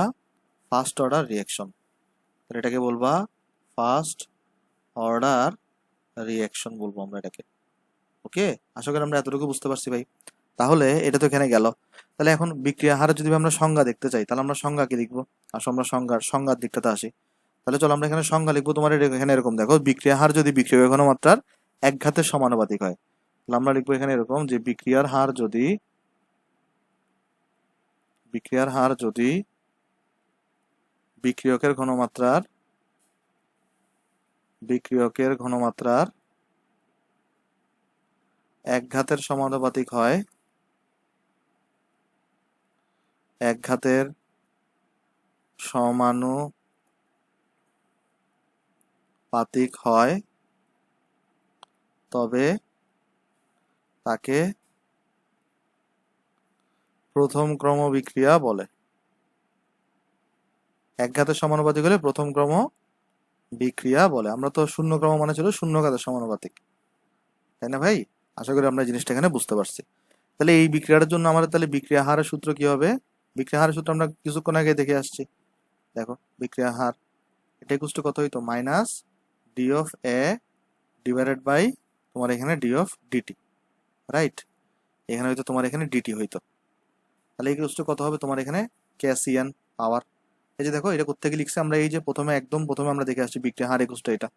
ফার্স্ট অর্ডার রিয়াকশন, তাহলে এটাকে বলবা ফার্স্ট অর্ডার রিয়াকশন বলবো আমরা এটাকে। ওকে, আশা করি আমরা এতটুকু বুঝতে পারছি ভাই। তাহলে এটা তো এখানে গেল। তাহলে এখন বিক্রিয়া হারে যদি আমরা সংজ্ঞা দেখতে চাই, তাহলে আমরা সংজ্ঞা কি লিখবো, আসো আমরা সংজ্ঞার দিকটাতে আসি। তাহলে চলো আমরা এখানে সংজ্ঞা লিখবো, তোমার এখানে এরকম দেখো, বিক্রিয়া হার যদি বিক্রিয়ক ঘনমাত্রার এক ঘাতের সমানুপাতিক হয়, তাহলে আমরা লিখবো এখানে এরকম যে বিক্রিয়ার হার যদি বিক্রিয়কের ঘনমাত্রার এক ঘাতের সমানুপাতিক হয়, এক ঘাতের সমানুপাতিক হয়, তবে তাকে প্রথম ক্রম বিক্রিয়া বলে। এক ঘাতের সমানুপাতিক হলে প্রথম ক্রম বিক্রিয়া বলে। আমরা তো শূন্য ক্রম মানে ছিল শূন্য ঘাতের সমানুপাতিক, তাই না ভাই? আশা করি আমরা জিনিসটা এখানে বুঝতে পারছি। তাহলে এই বিক্রিয়াটার জন্য আমাদের তাহলে বিক্রিয়া হারের সূত্র কি হবে, বিক্রিয়া হারের সূত্র আমরা কিছুক্ষণ আগে দেখে আসছি। দেখো বিক্রিয়া হার এটা ইকুয়াল টু কত হইতো, minus d of a divided by তোমার এখানে ডি অফ ডিটি, রাইট? এখানে হয়তো তোমার এখানে ডিটি হইতো। তাহলে এই ইকুয়াল টু কত হবে তোমার এখানে, ক্যাসিয়ান পাওয়ার। এই যে দেখো এটা কোত্থেকে লিখছি আমরা, এই যে প্রথমে আমরা দেখে আসছি বিক্রিয়া হার ইকুয়াল টু এটা,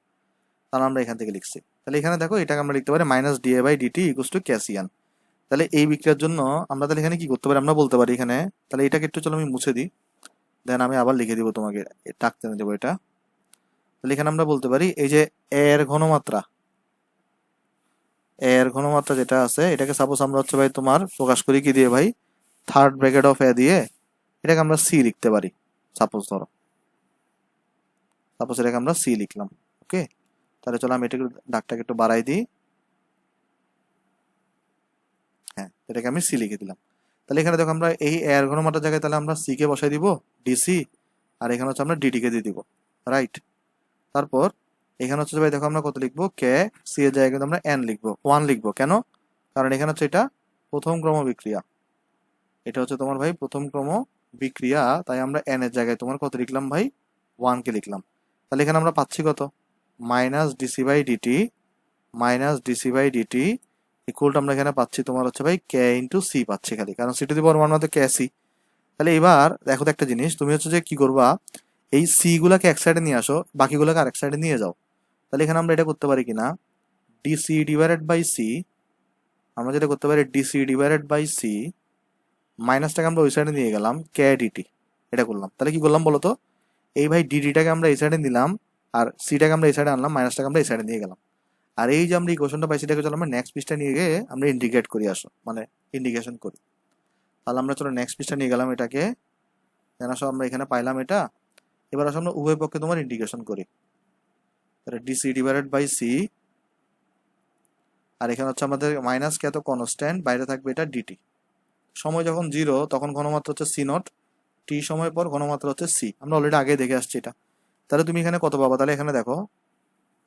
তাহলে আমরা এখান থেকে লিখছি। তাহলে এখানে দেখো এটাকে আমরা লিখতে পারি minus dA by dt equal to ক্যাসিয়ান। তাহলে এই বিক্রিয়ার জন্য আমরা তাহলে এখানে কি করতে পারি, আমরা বলতে পারি এখানে, তাহলে এটাকে একটু চলো আমি মুছে দিই, দেন আমি আবার লিখে দিব তোমাকে, টাকতে দেবো এটা। তাহলে এখানে আমরা বলতে পারি এই যে এর ঘনমাত্রা, এর ঘনমাত্রা যেটা আছে এটাকে সাপোজ আমরা হচ্ছে ভাই তোমার প্রকাশ করি কি দিয়ে ভাই, থার্ড ব্র্যাকেট অফ এ দিয়ে এটাকে আমরা সি লিখতে পারি। সাপোজ ধরো, সাপোজ এটাকে আমরা সি লিখলাম। ওকে, তাহলে চলো আমি এটাকে দাগটাকে একটু বাড়াই দিই। হ্যাঁ, এটাকে আমি সি লিখে দিলাম। তাহলে এখানে দেখো আমরা এই এর ঘনমাত্রার জায়গায় তাহলে আমরা সি কে বসাই দিব ডিসি, আর এখানে হচ্ছে আমরা ডিটি কে দিয়ে দিব। রাইট। তারপর এখানে হচ্ছে ভাই দেখো আমরা কত লিখবো, কে সি এর জায়গায় কিন্তু আমরা এন লিখবো, ওয়ান লিখবো। কেন? কারণ এখানে হচ্ছে এটা প্রথম ক্রম বিক্রিয়া, এটা হচ্ছে তোমার ভাই প্রথম ক্রম বিক্রিয়া, তাই আমরা এন এর জায়গায় তোমার কত লিখলাম ভাই, ওয়ান কে লিখলাম। তাহলে এখানে আমরা পাচ্ছি কত, minus DC by dt, minus DC by dt ইকুয়ালটা আমরা এখানে পাচ্ছি তোমার হচ্ছে ভাই কে ইন্টু সি পাচ্ছি খালি, কারণ c to the power one মানে কে সি। তাহলে এবার দেখো তো একটা জিনিস, তুমি হচ্ছে যে কি করবা, এই সি গুলাকে এক সাইডে নিয়ে আসো, বাকিগুলোকে আরেক সাইডে নিয়ে যাও। তাহলে এখানে আমরা এটা করতে পারি কিনা, ডিসি ডিভাইডেড বাই সি, আমরা যেটা করতে পারি ডিসি ডিভাইডেড বাই সি, মাইনাসটাকে আমরা ওই সাইডে নিয়ে গেলাম, কে ডিটি, এটা করলাম। তাহলে কি করলাম বলতো, এই ভাই ডিডিটাকে আমরা এই সাইডে নিলাম, আর সিটাকে আমরা এই সাইডে আনলাম, মাইনাসটাকে আমরা এই সাইডে নিয়ে গেলাম। আর এই যে আমরা ইকুয়েশনটা পাইছি এটাকে চলো আমরা নেক্সট পৃষ্ঠা নিয়ে গিয়ে আমরা ইন্টিগ্রেট করি, আসো মানে ইন্টিগ্রেশন করি। তাহলে আমরা চলো নেক্সট পৃষ্ঠা নিয়ে গেলাম এটাকে, দেন আসো আমরা এখানে পাইলাম এটা। এবার আসো আমরা উভয় পক্ষে তোমার ইন্টিগ্রেশন করি। তাহলে ডিসি ডিভাইডেড বাই সি, আর এখানে হচ্ছে আমাদের মাইনাস কে এত কনস্ট্যান্ট, বাইরে থাকবে এটা ডিটি। সময় যখন জিরো তখন ঘনমাত্রা হচ্ছে সি নট, টি সময় পর ঘনমাত্রা হচ্ছে সি, আমরা অলরেডি আগে দেখে আসছি এটা। তাহলে তুমি এখানে কত পাবা, তাহলে এখানে দেখো,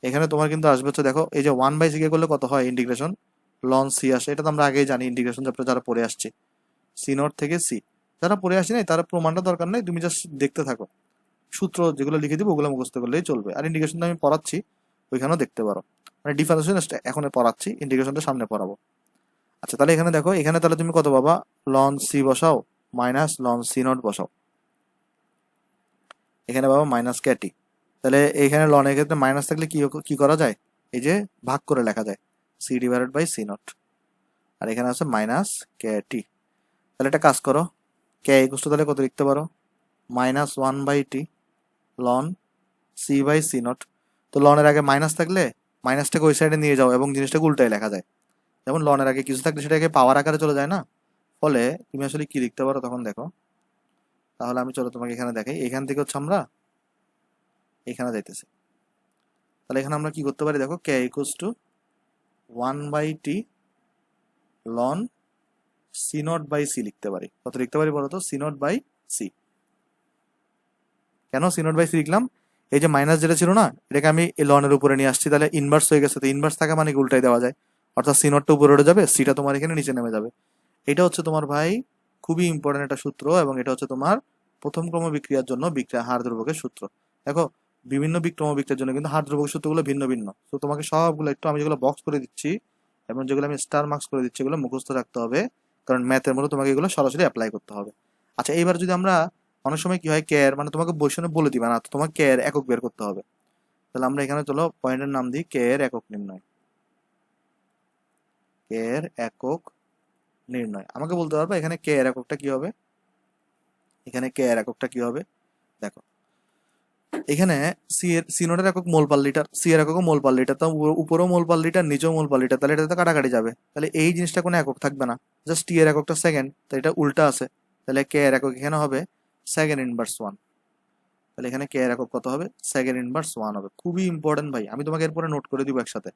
এখানে তোমার কিন্তু আসবে হচ্ছে দেখো এই যে ওয়ান বাই সি কে করলে কত হয় ইন্টিগ্রেশন, লন সি আসে। এটা তো আমরা আগেই জানি ইন্টিগ্রেশন চ্যাপ্টার যারা পড়ে আসছে, সি নট থেকে সি। যারা পড়ে আসি নাই তারা প্রমাণটা দরকার নেই, তুমি জাস্ট দেখতে থাকো, সূত্র যেগুলো লিখে দিব ওগুলো মুখস্থ করলেই চলবে। আর ইন্টিগ্রেশনটা আমি পড়াচ্ছি ওইখানেও দেখতে পারো, মানে ডিফারেন্সিয়েশন এখন পড়াচ্ছি, ইন্টিগ্রেশনটা সামনে পড়াবো। আচ্ছা তাহলে এখানে দেখো, এখানে তাহলে তুমি কত পাবা, লন সি বসাও মাইনাস লন সি নট বসাও, এখানে পাবো মাইনাস ক্যাটি। তাহলে এখানে লনের ক্ষেত্রে মাইনাস থাকলে কি কি করা যায়, এই যে ভাগ করে লেখা যায়, C divided by C naught, আর এখানে আছে মাইনাস কে টি। তাহলে একটা কাজ করো, কে ইকুয়াল টু তাহলে কত লিখতে পারো, minus one by t ln c by C naught. তো লনের আগে মাইনাস থাকলে মাইনাসটাকে ওই সাইডে নিয়ে যাও এবং জিনিসটাকে উল্টায় লেখা যায়, যেমন লনের আগে কিছু থাকলে সেটাকে পাওয়ার আকারে চলে যায় না, ফলে তুমি আসলে কি লিখতে পারো তখন দেখো। তাহলে আমি চলো তোমাকে এখানে দেখাই, এখান থেকে হচ্ছে আমরা এখানে যাইতেছি। তাহলে এখানে আমরা কি করতে পারি দেখো, k equals to one by t ln C naught by C লিখতে পারি। কত লিখতে পারি বলো তো, সি নট বাই সি। কেন সি নট বাই সি লিখলাম, এই যে মাইনাস যেটা ছিল না এটাকে আমি এই লনের উপরে নিয়ে আসছি, তাহলে ইনভার্স হয়ে গেছে, তো ইনভার্স থাকা মানে কি উল্টাই দেওয়া যায়, অর্থাৎ সি নটটা উপরে উঠে যাবে, সিটা তোমার এখানে নিচে নেমে যাবে। এটা হচ্ছে তোমার ভাই খুবই ইম্পর্টেন্ট একটা সূত্র, এবং এটা হচ্ছে তোমার প্রথম ক্রম বিক্রিয়ার জন্য বিক্রিয়া হার ধ্রুবকের সূত্র। দেখো বিভিন্ন বিক্রম বিক্রিয়ার জন্য কিন্তু হার ধ্রুবক সূত্রগুলো ভিন্ন ভিন্ন, তো তোমাকে সবগুলো একটু আমি যেগুলো বক্স করে দিচ্ছি এবং যেগুলো আমি স্টার মার্কস করে দিচ্ছি এগুলো মুখস্থ রাখতে হবে, কারণ ম্যাথের মতো তোমাকে এগুলো সরাসরি অ্যাপ্লাই করতে হবে। আচ্ছা এইবার যদি আমরা, অনেক সময় কি হয় কেয়ার মানে তোমাকে বৈষণে বলে দিবে না, তো তোমাকে কেয়ার একক বের করতে হবে। তাহলে আমরা এখানে চলো পয়েন্টের নাম দিই কেয়ার একক নির্ণয়, কেয়ার একক নির্ণয়। আমাকে বলতে পারবে এখানে কেয়ার এককটা কি হবে, এখানে কেয়ার এককটা কি হবে দেখো, এখানে সি নোটের একক মোল পার লিটার, সি এর একক মোল পার লিটার, তো উপরেও মোল পার লিটার নিচেও মোল পার লিটার, তাহলে এটা তো কাটাকাটি যাবে, তাহলে এই জিনিসটা কোনো একক থাকবে না, জাস্ট টি এর এককটা সেকেন্ড, তো এটা উল্টা আছে, তাহলে কে এর একক এখানে হবে সেকেন্ড ইনভার্স ওয়ান। তাহলে এখানে কে এর একক কত হবে, সেকেন্ড ইনভার্স ওয়ান হবে। খুবই ইম্পর্টেন্ট ভাই, আমি তোমাকে এরপরে নোট করে দিব একসাথে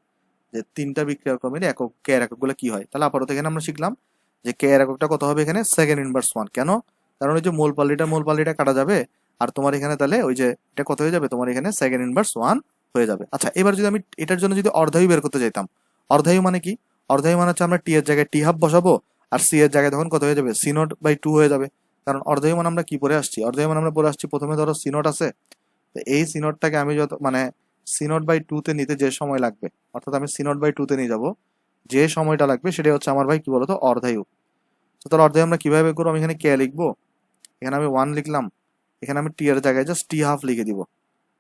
যে তিনটা বিক্রিয়া ক্রমের একক কে এর এককগুলো কি হয়। তাহলে আপাতত এখানে আমরা শিখলাম যে কে এর এককটা কত হবে, এখানে সেকেন্ড ইনভার্স ওয়ান। কেন? কারণ ওই যে মোল পার লিটার কাটা যাবে, আর তোমার এখানে তাহলে ওই যে এটা কত হয়ে যাবে, তোমার এখানে সেকেন্ড ইনভার্স ওয়ান হয়ে যাবে। আচ্ছা এবার যদি আমি এটার জন্য যদি অর্ধায়ু বের করতে চাইতাম, অর্ধায়ু মানে কি, অর্ধায়ু মানে হচ্ছে আমরা টি এর জায়গায় টি হাফ বসাবো, আর সি এর জায়গায় তখন কত হয়ে যাবে, সি নট বাই টু হয়ে যাবে। কারণ অর্ধায়ু মানে আমরা কি পড়ে আসছি, অর্ধায়ু মানে আমরা পড়ে আসছি প্রথমে ধরো সি নট আছে, তো এই সি নটটাকে আমি যত মানে সি নট বাই টু তে নিতে যে সময় লাগবে, অর্থাৎ আমি সি নট বাই টু তে নিয়ে যাবো, যে সময়টা লাগবে সেটাই হচ্ছে আমার ভাই কি বলতো অর্ধায়ু। তো তাহলে অর্ধায়ু আমরা কিভাবে করবো, আমি এখানে কে লিখবো, এখানে আমি ওয়ান লিখলাম, এখানে আমি টি এর জায়গায় জাস্ট টি হাফ লিখে দিব,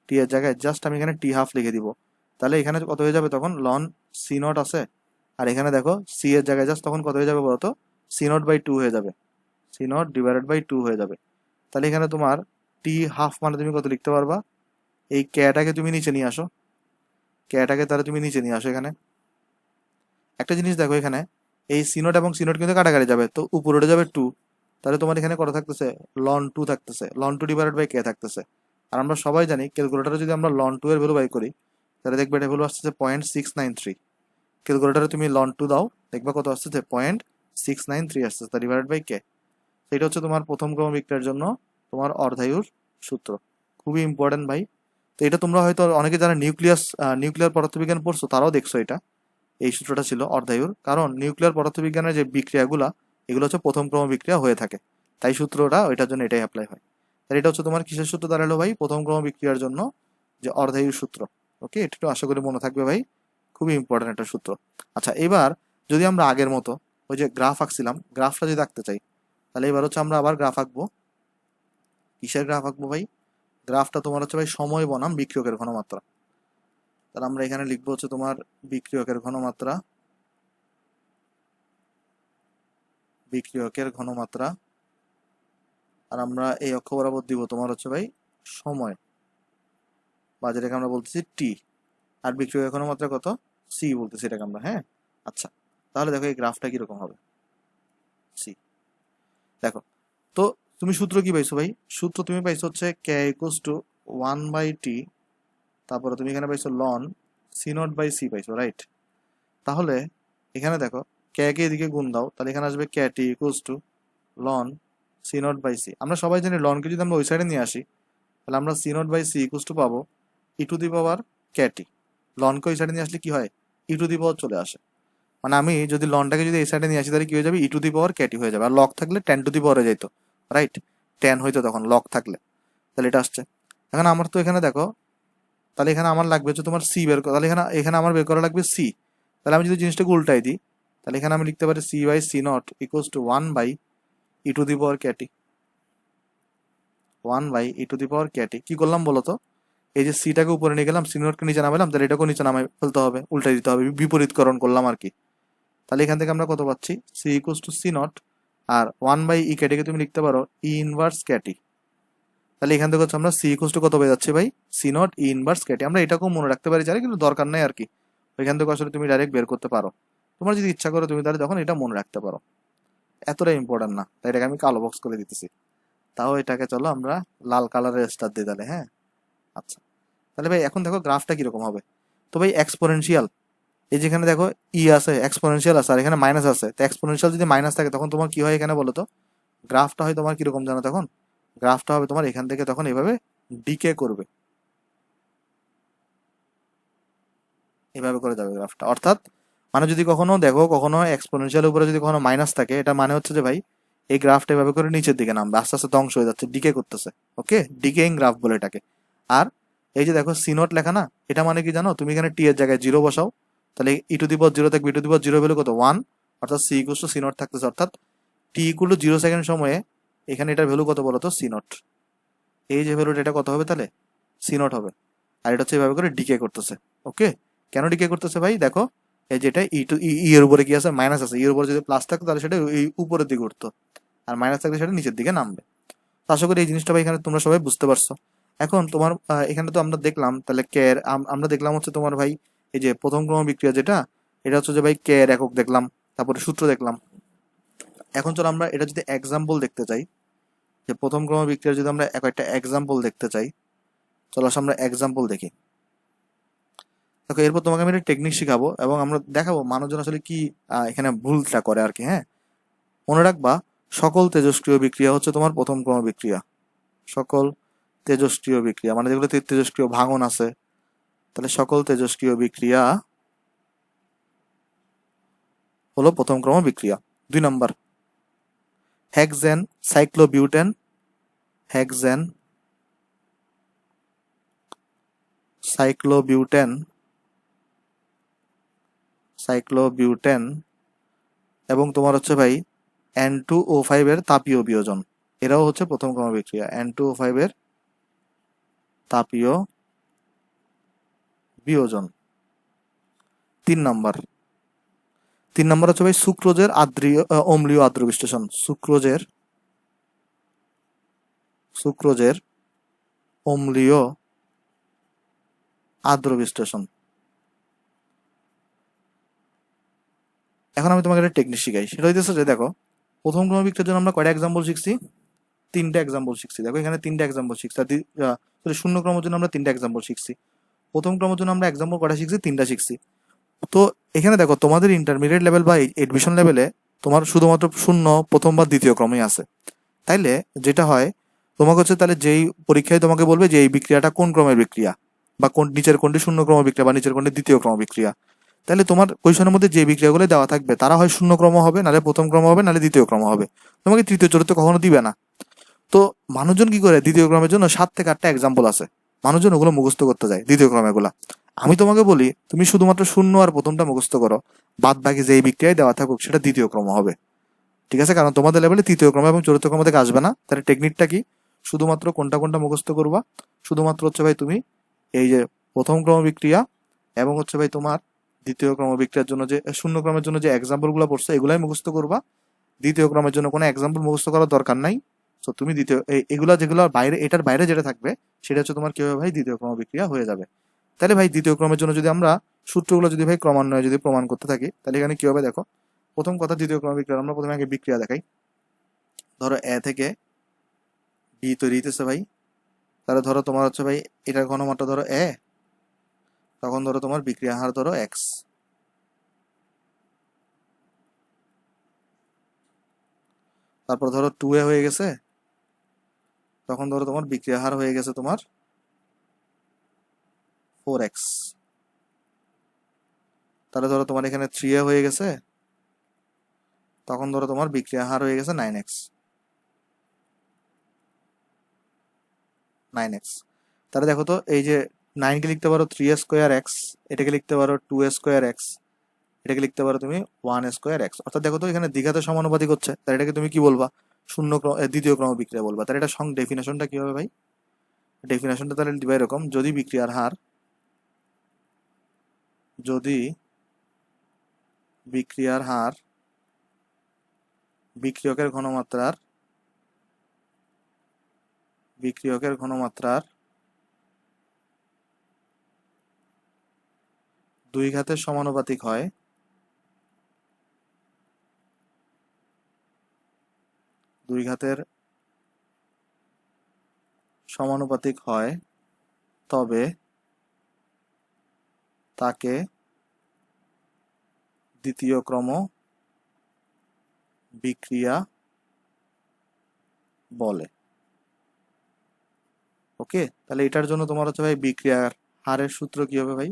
টি এর জায়গায় জাস্ট আমি এখানে টি হাফ লিখে দিব। তাহলে এখানে কত হয়ে যাবে তখন, লন সি নট আছে, আর এখানে দেখো সি এর জায়গায় জাস্ট তখন কত হয়ে যাবে বলতো, সি নট বাই টু হয়ে যাবে, c naught divided by two হয়ে যাবে। তাহলে এখানে তোমার টি হাফ মানে তুমি কত লিখতে পারবা, এই ক্যাটাকে তুমি নিচে নিয়ে আসো, ক্যাটাকে তাহলে তুমি নিচে নিয়ে আসো, এখানে একটা জিনিস দেখো এখানে, এই সি নট এবং সি নট কিন্তু কাটাকাটি যাবে, তো উপরে উঠে যাবে 2, তাহলে তোমার এখানে কত থাকতেছে, লন 2 থাকতেছে, লন 2 ডিভাইডেড বাই কে থাকতেছে। আর আমরা সবাই জানি ক্যালকুলেটরে যদি আমরা লন 2 এর ভ্যালু বাই করি, তাহলে দেখবে এটা ভ্যালু আসতেছে 0.693। ক্যালকুলেটরে তুমি লন 2 দাও, দেখবে কত আসতেছে, 0.693 আসতেছে, তা ডিভাইডেড বাই কে। এটা হচ্ছে তোমার প্রথম ক্রম বিক্রিয়ার জন্য তোমার অর্ধায়ুর সূত্র। খুবই ইম্পর্টেন্ট ভাই। তো এটা তোমরা হয়তো অনেকে যারা নিউক্লিয়ার পদার্থবিজ্ঞান পড়ছো তারাও দেখছো এটা। এই সূত্রটা ছিল অর্ধায়ুর, কারণ নিউক্লিয়ার পদার্থবিজ্ঞানের যে বিক্রিয়াগুলা, এগুলো হচ্ছে প্রথম ক্রম বিক্রিয়া হয়ে থাকে, তাই সূত্রটা ওইটার জন্য এটাই অ্যাপ্লাই হয়। তাই এটা হচ্ছে তোমার কিসের সূত্র দাঁড়ালো ভাই, প্রথম ক্রম বিক্রিয়ার জন্য যে অর্ধায়ুর সূত্র। ওকে, এটা একটু আশা করি মনে থাকবে ভাই, খুবই ইম্পর্টেন্ট একটা সূত্র। আচ্ছা, এবার যদি আমরা আগের মতো ওই যে গ্রাফ আঁকছিলাম, গ্রাফটা যদি আঁকতে চাই, তাহলে এবার হচ্ছে আমরা আবার গ্রাফ আঁকবো। কিসের গ্রাফ আঁকবো ভাই, গ্রাফটা তোমার হচ্ছে ভাই সময় বনাম বিক্রিয়কের ঘনমাত্রা। তাহলে আমরা এখানে লিখবো হচ্ছে তোমার বিক্রিয়কের ঘনমাত্রা, বিক্রিয়কের ঘনমাত্রা, আর আমরা এই অক্ষ বরাবর দিব তোমার হচ্ছে ভাই সময়, বা যেটাকে আমরা বলতেছি টি, আর বিক্রিয়কের ঘনমাত্রা কত, সি বলতেছি এটাকে আমরা, হ্যাঁ। আচ্ছা, তাহলে দেখো এই গ্রাফটা কিরকম হবে, সি। দেখো, তো তুমি সূত্র কি পাইছো ভাই, সূত্র তুমি পাইছো হচ্ছে কে ইকুয়ালস টু 1/t, তারপরে তুমি এখানে পাইছো ln C naught by c পাইছো, রাইট। তাহলে এখানে দেখো, কে কে এদিকে গুণ দাও, তাহলে এখানে আসবে k t equals to ln C naught by C. আমরা সবাই জানি লনকে যদি আমরা ওই সাইডে নিয়ে আসি, তাহলে আমরা c naught by c equals to পাবো ই টু দি পাওয়ার কে টি। লনকে ওই সাইডে নিয়ে আসলে কি হয়, ই টু দি পাওয়ার চলে আসে। মানে আমি যদি লনটাকে যদি এই সাইডে নিয়ে আসি, তাহলে কি হয়ে যাবে, ই টু দি পাওয়ার কে টি হয়ে যাবে, আর লক থাকলে 10 টু দি পাওয়ার হয়ে যেত, রাইট। 10 হইতো তখন লক থাকলে, তাহলে এটা আসছে। এখন আমার তো এখানে দেখো, তাহলে এখানে আমার লাগবে হচ্ছে তোমার সি বের করা, তাহলে এখানে এখানে আমার বের করা লাগবে সি। তাহলে আমি যদি জিনিসটাকে উল্টাই দিই, তাহলে এখানে আমি লিখতে পারি c by C naught equals to 1/e⁻ kt, 1/e⁻ kt। কি করলাম বলো তো, এই যে সিটাকে উপরে নিয়ে গেলাম, সি নটকে নিচে নামালাম, তাহলে এটাকেও নিচে নামাই ফেলতে হবে, উল্টাই দিতে হবে, বিপরীতকরণ করলাম আর কি। তাহলে এখান থেকে আমরা কত পাচ্ছি, c equals to C naught, আর 1/e কে তুমি লিখতে পারো ই ইনভার্স kt। তাহলে এখান থেকে হচ্ছে আমরা সি ইকুয়ালস টু কত পেয়ে যাচ্ছে ভাই, c naught e inverse kt। আমরা এটাকেও মনে রাখতে পারি জানি, কিন্তু দরকার নাই আর কি, ওইখান থেকে আসলে তুমি ডাইরেক্ট বের করতে পারো, তোমার যদি ইচ্ছা করো তুমি তাহলে তখন এটা মনে রাখতে পারো, এতটা ইম্পর্টেন্ট না, তাই এটাকে আমি কালো বক্স করে দিতেছি। তাও এটাকে চলো আমরা লাল কালারের স্টার দিই তাহলে, হ্যাঁ। আচ্ছা, তাহলে ভাই এখন দেখো গ্রাফটা কিরকম হবে। তো ভাই এক্সপোনেনশিয়াল, এই যেখানে দেখো ই আছে, এক্সপোনেনশিয়াল আছে, আর এখানে মাইনাস আছে, তো এক্সপোনেনশিয়াল যদি মাইনাস থাকে তখন তোমার কি হয় এখানে বলো তো, গ্রাফটা হয় তোমার কিরকম জানো, তখন গ্রাফটা হবে তোমার এখান থেকে তখন এভাবে ডিকে করবে, এভাবে করে যাবে গ্রাফটা। অর্থাৎ মানে যদি কখনো দেখো, কখনো এক্সপোনেনশিয়াল উপরে যদি কখনো মাইনাস থাকে, এটা মানে হচ্ছে যে ভাই এই গ্রাফটা এভাবে করে নিচের দিকে নামবে, আস্তে আস্তে ধ্বংস হয়ে যাচ্ছে, ডিকে করতেছে। ওকে, ডিকেইং গ্রাফ বলে এটাকে। আর এই যে দেখো সি নট লেখা না, এটা মানে কি জানো, তুমি এখানে টি এর জায়গায় জিরো বসাও, তাহলে ই টু দি পাওয়ার জিরো থাকবে, e to the power zero value কত, 1, অর্থাৎ C equal to C naught থাকতেছে, অর্থাৎ টি ইকুয়াল টু 0 সেকেন্ড সময়ে এখানে এটার ভ্যালু কত বলো তো, সি নট। এই যে ভ্যালুটা এটা কত হবে তাহলে, সি নট হবে। আর এটা হচ্ছে এভাবে করে ডিকে করতেছে। ওকে, কেন ডিকে করতেছে ভাই, দেখো এই যেটা ই টু ই এর উপরে কি আছে, মাইনাস আছে, এর উপরে যদি প্লাস থাকতো তাহলে সেটা এই উপরের দিকে উঠতো, আর মাইনাস থাকলে সেটা নিচের দিকে নামবে। তো আশা করি এই জিনিসটা ভাই এখানে তোমরা সবাই বুঝতে পারছো। এখন তোমার এখানে তো আমরা দেখলাম তাহলে কে এর আমরা দেখলাম হচ্ছে তোমার ভাই এই যে প্রথম ক্রম বিক্রিয়া যেটা, এটা হচ্ছে যে ভাই কে এর একক দেখলাম, তারপরে সূত্র দেখলাম। এখন চলো আমরা এটা যদি এক্সাম্পল দেখতে চাই, যে প্রথম ক্রম বিক্রিয়ার যদি আমরা একটা এক্সাম্পল দেখতে চাই, চলো আমরা এক্সাম্পল দেখি। দেখো, এরপর তোমাকে আমি একটা টেকনিক শিখাবো এবং আমরা দেখাবো মানুষজন আসলে কি এখানে ভুলটা করে আর কি, হ্যাঁ। মনে রাখবা, সকল তেজস্ক্রিয় বিক্রিয়া হচ্ছে তোমার প্রথম ক্রম বিক্রিয়া, সকল তেজস্ক্রিয় বিক্রিয়া মানে যেগুলো তেজস্ক্রিয় ভাঙন আছে, তাহলে সকল তেজস্ক্রিয় বিক্রিয়া হলো প্রথম ক্রম বিক্রিয়া। 2 নম্বর, hexene cyclobutane, hexene cyclobutane, cyclobutane এবং তোমার হচ্ছে ভাই N2O5 এর তাপীয় বিয়োজন, এরাও হচ্ছে প্রথম ক্রম বিক্রিয়া, N2O5 এর তাপীয় বিয়োজন। 3 নম্বর, 3 নম্বর হচ্ছে ভাই সুক্রোজের অম্লীয় আদ্র বিশ্লেষণ, সুক্রোজের অম্লীয় আদ্র বিশ্লেষণ। আমি তোমাকে একটা টেকনিক শিখাই, সেটা হইতেছে যে দেখো প্রথম ক্রম বিক্রিয়ার জন্য আমরা কয়টা এক্সাম্পল শিখছি, 3টা এক্সাম্পল শিখছি। দেখো এখানে 3টা এক্সাম্পল শিখছি, আর শূন্য ক্রমের জন্য আমরা 3টা এক্সাম্পল শিখছি। প্রথম ক্রমের জন্য আমরা এক্সাম্পল কয়টা শিখছি, 3টা শিখছি। তো এখানে দেখো তোমাদের ইন্টারমিডিয়েট লেভেল বা এডমিশন লেভেলে তোমার শুধুমাত্র শূন্য প্রথম বা দ্বিতীয় ক্রমেই আছে। তাইলে যেটা হয় তোমাকে হচ্ছে তাহলে যেই পরীক্ষায় তোমাকে বলবে যে এই বিক্রিয়াটা কোন ক্রমের বিক্রিয়া, বা কোন নিচের কোনটি শূন্য ক্রম বিক্রিয়া বা নিচের কোনটি দ্বিতীয় ক্রম বিক্রিয়া। তাহলে তোমার কোয়েশনের মধ্যে যে বিক্রিয়াগুলো দেওয়া থাকবে তারা হয় শূন্য ক্রম হবে, নাহলে প্রথম ক্রম হবে, নাহলে দ্বিতীয় ক্রম হবে। তোমাকে তৃতীয় চতুর্থ কখনো দিবে না। তো মানুষজন কি করে, দ্বিতীয় ক্রমের জন্য 7 থেকে 8টা এক্সাম্পল আছে, মানুষজন ওগুলো মুখস্থ করতে যায় দ্বিতীয় ক্রমের গুলা। আমি তোমাকে বলি তুমি শুধুমাত্র শূন্য আর প্রথমটা মুখস্থ করো, বাদ বাকি যেই বিক্রিয়ায় দেওয়া থাকুক সেটা দ্বিতীয় ক্রম হবে। ঠিক আছে, কারণ তোমাদের লেভেলে তৃতীয় ক্রম এবং চতুর্থ ক্রম থেকে আসবে না। তাহলে টেকনিকটা কি, শুধুমাত্র কোনটা কোনটা মুখস্থ করবা, শুধুমাত্র হচ্ছে ভাই তুমি এই যে প্রথম ক্রম বিক্রিয়া এবং হচ্ছে ভাই তোমার দ্বিতীয় ক্রম বিক্রিয়ার জন্য যে শূন্য ক্রমের জন্য যে এক্সাম্পল গুলো পড়ছো এগুলাই মুখস্থ করবা। দ্বিতীয় ক্রমের জন্য কোনো এক্সাম্পল মুখস্থ করার দরকার নাই। তো তুমি দ্বিতীয় এগুলা যেগুলো বাইরে, এটার বাইরে যেটা থাকবে সেটা হচ্ছে তোমার কি হবে ভাই, দ্বিতীয় ক্রম বিক্রিয়া হয়ে যাবে। তাহলে ভাই দ্বিতীয় ক্রমের জন্য যদি আমরা সূত্রগুলো যদি ভাই ক্রমান্বয়ে যদি প্রমাণ করতে থাকি, তাহলে এখানে কি হবে দেখো। প্রথম কথা, দ্বিতীয় ক্রম বিক্রিয়া আমরা প্রথমে আগে বিক্রিয়া দেখাই। ধরো এ থেকে বি তৈরি হইতেছে ভাই, তাহলে ধরো তোমার হচ্ছে ভাই এটার ঘনমাত্রা ধরো এ, তখন ধরো তোমার বিক্রিয়া হার ধরো এক্স। তারপর ধরো 2a হয়ে গেছে, তখন ধরো তোমার বিক্রিয়া হার হয়ে গেছে তোমার 4x। তাহলে ধরো তোমার এখানে 3a হয়ে গেছে, তখন ধরো তোমার বিক্রিয়া হার হয়ে গেছে 9x। 9x, তাহলে দেখো তো এই যে 9 কে লিখতে পারো 3a স্কোয়ার এক্স, এটাকে লিখতে পারো 2a স্কোয়ার এক্স, এটাকে লিখতে পারো তুমি 1 স্কোয়ার এক্স। অর্থাৎ দেখো তো এখানে দ্বিঘাতে সমানুপাতিক হচ্ছে, তাহলে এটাকে তুমি কি বলবা, দ্বিতীয় ক্রম বিক্রিয়া বলবা। তাহলে এটা ডেফিনেশনটা কি হবে ভাই, ডেফিনেশনটা তাহলে দিবা এরকম, যদি বিক্রিয়ার হার, যদি বিক্রিয়ার হার বিক্রিয়কের ঘনমাত্রার 2 ঘাতের সমানুপাতিক হয়, তবে তাকে দ্বিতীয় ক্রম বিক্রিয়া বলে। ওকে, তাহলে এটার জন্য তোমার হচ্ছে ভাই বিক্রিয়ার হারের সূত্র কি হবে ভাই,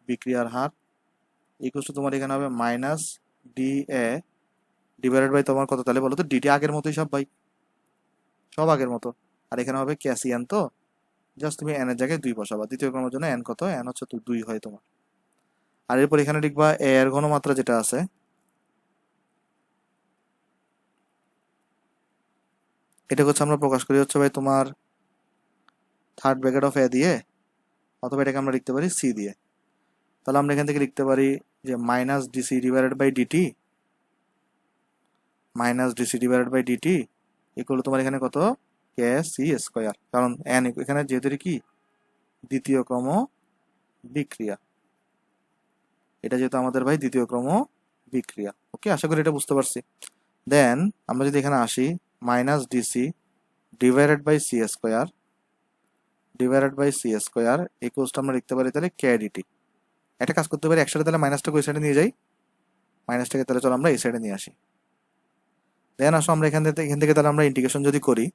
বিক্রিয়ার হার ইকুয়াল টু তোমার এখানে হবে minus d a divided by তোমার কত, তাহলে বলো তো ডিটি আগের মতোই সব ভাই, সব আগের মতো। আর এখানে হবে ক্যাসিয়ান, তো জাস্ট তুমি এন এর জায়গায় 2 বসাবা। দ্বিতীয় ক্রমের জন্য এন কত, এন হচ্ছে 2 হয় তোমার। আর এরপর এখানে লিখবা এ এর ঘনমাত্রা যেটা আছে, এটা হচ্ছে আমরা প্রকাশ করি হচ্ছে ভাই তোমার থার্ড ব্র্যাকেট অফ এ দিয়ে, অথবা এটাকে আমরা লিখতে পারি সি দিয়ে। তাহলে আমরা এখান থেকে লিখতে পারি যে minus DC divided by dt, equal তোমার এখানে কত, কে সি স্কোয়ার। কারণ এন এখানে যেহেতু কি দ্বিতীয় ক্রম বিক্রিয়া, এটা যেহেতু আমাদের ভাই দ্বিতীয় ক্রম বিক্রিয়া। ওকে, আশা করি এটা বুঝতে পারছি। দেন আমরা যদি এখানে আসি, minus DC divided by C square ইকুয়ালটা আমরা লিখতে পারি তাহলে কে ডিটি। একটা কাজ করতে পারি, একসাথে তাহলে মাইনাসটাকে ওই সাইডে নিয়ে যাই, মাইনাসটাকে তাহলে চলো আমরা এই সাইডে নিয়ে আসি। দেন আসো আমরা এখান থেকে তাহলে আমরা ইন্টিগ্রেশন যদি করি,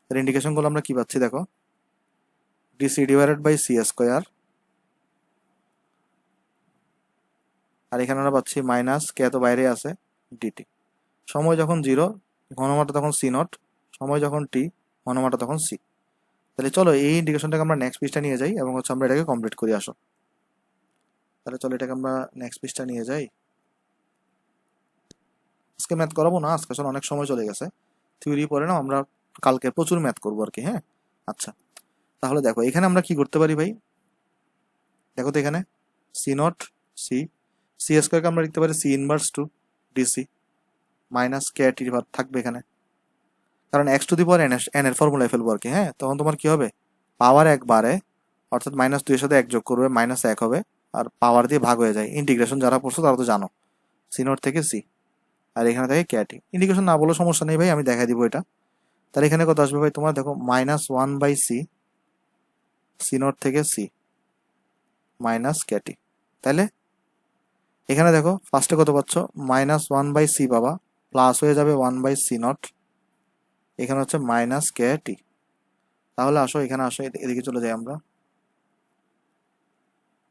তাহলে ইন্টিগ্রেশন করলে আমরা কি পাচ্ছি দেখো, dC divided by C square, আর এখানে আমরা পাচ্ছি মাইনাস কে তো বাইরে আছে ডিটি। সময় যখন 0 ঘনমাত্রা তখন সি নট, সময় যখন টি ঘনমাত্রা তখন সি। তাহলে চলো এই ইন্টিগ্রেশনটাকে আমরা নেক্সট পৃষ্ঠা নিয়ে যাই এবং হচ্ছে আমরা এটাকে কমপ্লিট করি। আসো তাহলে চলো এটাকে আমরা নেক্সট পৃষ্ঠা নিয়ে যাই। আজকে ম্যাথ করাবো না, আজকে আসলে অনেক সময় চলে গেছে, থিওরি পরে না, আমরা কালকে প্রচুর ম্যাথ করবো আর কি। হ্যাঁ, আচ্ছা, তাহলে দেখো এখানে আমরা কি করতে পারি ভাই, দেখো তো এখানে সি নট সি সি স্কোয়ারকে আমরা লিখতে পারি C inverse to dC minus k t থাকবে এখানে, কারণ x to the power n এর ফর্মুলায় ফেলবো আর কি। হ্যাঁ, তখন তোমার কি হবে, পাওয়ার 1 বাড়ে, অর্থাৎ -2 এর সাথে 1 যোগ করবে -1 হবে, আর পাওয়ার দিয়ে ভাগ হয়ে যায়। ইন্টিগ্রেশন যারা পড়ছো তারা তো জানো। সি নট থেকে সি, আর এখানে থাকে ক্যাটি। ইন্ডিকেশন না বলে সমস্যা নেই ভাই, আমি দেখাই দিব এটা। তাহলে এখানে কত আসবে ভাই তোমার, দেখো -1/c, সি নট থেকে সি মাইনাস ক্যাটি। তাহলে এখানে দেখো ফার্স্টে কত পাচ্ছ, -1/c পাবা, প্লাস হয়ে যাবে 1/c নট, এখানে হচ্ছে মাইনাস ক্যাটি। তাহলে আসো এখানে আসো, এদিকে চলে যাই আমরা।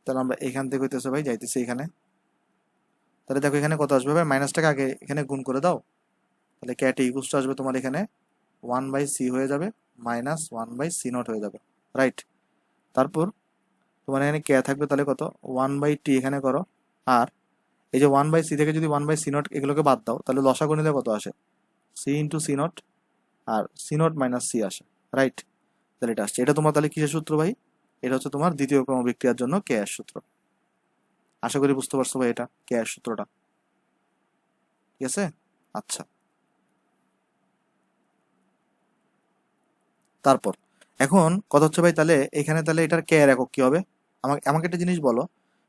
তাহলে আমরা এখান থেকে হইতেছে ভাই যাইতেছি এখানে। তাহলে দেখো এখানে কত আসবে ভাই, মাইনাসটাকে আগে এখানে গুণ করে দাও। তাহলে ক্যাটি ইকুয়ালস টু আসবে তোমার এখানে 1/c হয়ে যাবে, -1/c নট হয়ে যাবে, রাইট। তারপর তোমার এখানে কে থাকবে, তাহলে কত 1/t এখানে করো। আর এই যে 1/c থেকে যদি 1/c নট এগুলোকে বাদ দাও, তাহলে লসাগু নিলে কত আসে, c ইন্টু সি নট, আর সি নট মাইনাস সি আসে, রাইট। তাহলে এটা আসছে, এটা তোমার তাহলে কিসের সূত্র ভাই, এটা হচ্ছে তোমার দ্বিতীয় ক্রম বিক্রিয়ার জন্য কে এর সূত্র। আশা করি বুঝতে পারছো ভাই এটা কে এর সূত্রটা, ঠিক আছে। আচ্ছা, তারপর এখন কথা হচ্ছে ভাই, তাহলে এখানে তাহলে এটার কে এর একক কি হবে, আমাকে আমাকে একটা জিনিস বলো।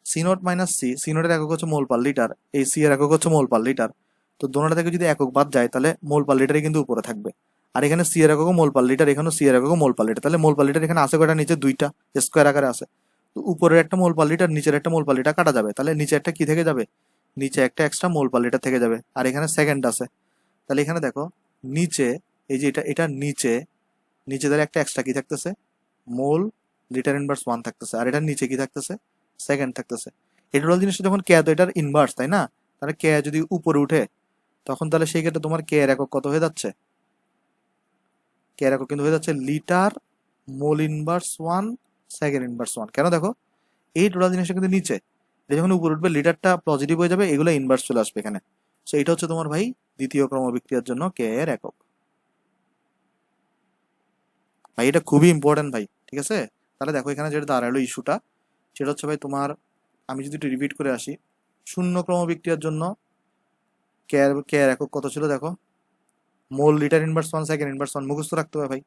C naught minus C, C নটের একক হচ্ছে মোল পার লিটার, এই সি এর একক হচ্ছে মোল পার লিটার। তো দোনোটা থেকে যদি একক বাদ যায় তাহলে মোল পার লিটারই কিন্তু উপরে থাকবে। আর এখানে সি এর একক মোল পার লিটার, এখানে সি এর একক মোল পার লিটার, তাহলে মোল পার লিটার এখানে আছে কয়টা, নিচে দুইটা, স্কোয়ার আকারে আছে। তো উপরের একটা মোল পার লিটার, নিচের একটা মোল পার লিটার কাটা যাবে, তাহলে নিচে একটা কি থেকে যাবে, নিচে একটা এক্সট্রা মোল পার লিটার থেকে যাবে। আর এখানে সেকেন্ড আছে, তাহলে এখানে দেখো নিচে, এই যে এটা নিচে, নিচে ধরে একটা এক্সট্রা কি থাকতেছে, মোল লিটার ইনভার্স 1 থাকতেছে, আর এটার নিচে কি থাকতেছে, সেকেন্ড থাকতেছে। এই টোটাল জিনিসটা যখন কে, তো এটার ইনভার্স তাই না, তাহলে কে যদি উপরে উঠে তখন তাহলে সেই ক্ষেত্রে তোমার কে এর একক কত হয়ে যাচ্ছে, কে এর একক কিন্তু হয়ে যাচ্ছে litre mole inverse 1 second inverse 1। কেন দেখো এই টোটাল জিনিসটা কিন্তু নিচে, এটা যখন উপরে উঠবে লিটারটা পজিটিভ হয়ে যাবে, এগুলো ইনভার্স চলে আসবে এখানে। সো এটা হচ্ছে তোমার ভাই দ্বিতীয় ক্রম বিক্রিয়ার জন্য কে এর একক। ভাই এটা খুবই ইম্পর্টেন্ট ভাই, ঠিক আছে। তাহলে দেখো এখানে যেটা দাঁড়ালো ইস্যুটা, সেটা হচ্ছে ভাই তোমার, আমি যদি একটু রিপিট করে আসি, শূন্য ক্রম বিক্রিয়ার জন্য কে এর একক কত ছিল দেখো, মোল লিটার ইনভার্স 1 সেকেন্ড ইনভার্স 1 মুখস্থ রাখতে হবে ভাই।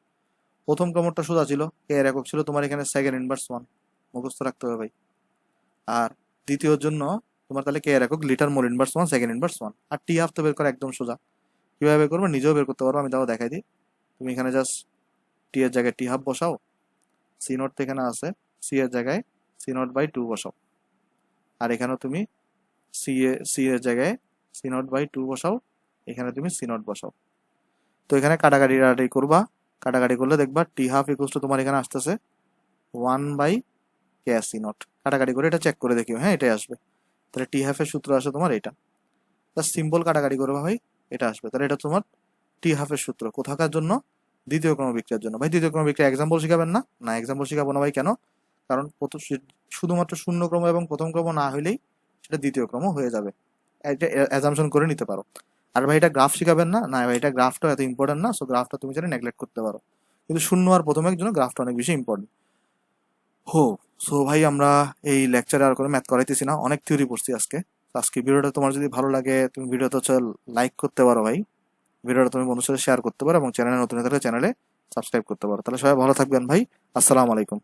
প্রথম ক্রমটা সোজা ছিল, কে এর একক ছিল তোমার এখানে সেকেন্ড ইনভার্স 1 মুখস্থ রাখতে হবে ভাই। আর দ্বিতীয়র জন্য তোমার তাহলে কে এর একক litre mole inverse 1 second inverse 1। আর টি হাফ তো বের করা একদম সোজা, কিভাবে বের করবো নিজেও বের করতে পারবো, আমি তাও দেখাই দিই। তুমি এখানে জাস্ট টি এর জায়গায় টি হাফ বসাও, সি নট তো এখানে আছে, সি এর জায়গায় সি নট বাই 2 বসাও, আর এখানেও তুমি সি এর জায়গায় সি নট বাই 2 বসাও, এখানে তুমি সি নট বসাও। তো এখানে কাটাকাটি করবা, কাটাকাটি করলে দেখবা টি হাফ ইকুয়ালস টু তোমার এখানে আসতেছে 1/কে সি নট। কাটাকাটি করে এটা চেক করে দেখিও, হ্যাঁ এটাই আসবে। তাহলে টি হাফের সূত্র আসে তোমার এটা, জাস্ট সিম্পল কাটাকাটি করবা ভাই, এটা আসবে। তাহলে এটা তোমার টি হাফের সূত্র কোথাকার জন্য, দ্বিতীয় ক্রম বিক্রিয়ার জন্য। ভাই দ্বিতীয় ক্রম বিক্রিয়া এক্সাম্পল শিখাবেন না, না এক্সাম্পল শিখাবো না ভাই, কেন, কারণ শুধুমাত্র শূন্য ক্রম এবং প্রথম ক্রম না হইলেই সেটা দ্বিতীয় ক্রম হয়ে যাবে, এটা অ্যাজাম্পশন করে নিতে পারো। আর ভাই এটা গ্রাফ শিখাবেন না, না ভাই এটা গ্রাফটা এত ইম্পর্টেন্ট না, সো গ্রাফটা তুমি চাইলে নেগলেক্ট করতে পারো, কিন্তু শূন্য আর প্রথমের জন্য গ্রাফটা অনেক বেশি ইম্পর্টেন্ট। হো, সো ভাই আমরা এই লেকচারে আর কোনো ম্যাথ করাইতেছি না, অনেক থিওরি পড়ছি আজকে। আজকে ভিডিওটা তোমার যদি ভালো লাগে তুমি ভিডিওটা হচ্ছে লাইক করতে পারো ভাই, ভিডিওটা তুমি বন্ধুর সাথে শেয়ার করতে পারো, এবং চ্যানেলে নতুন থাকলে চ্যানেলে সাবস্ক্রাইব করতে পারো। তাহলে সবাই ভালো থাকবেন ভাই, আসসালামু আলাইকুম।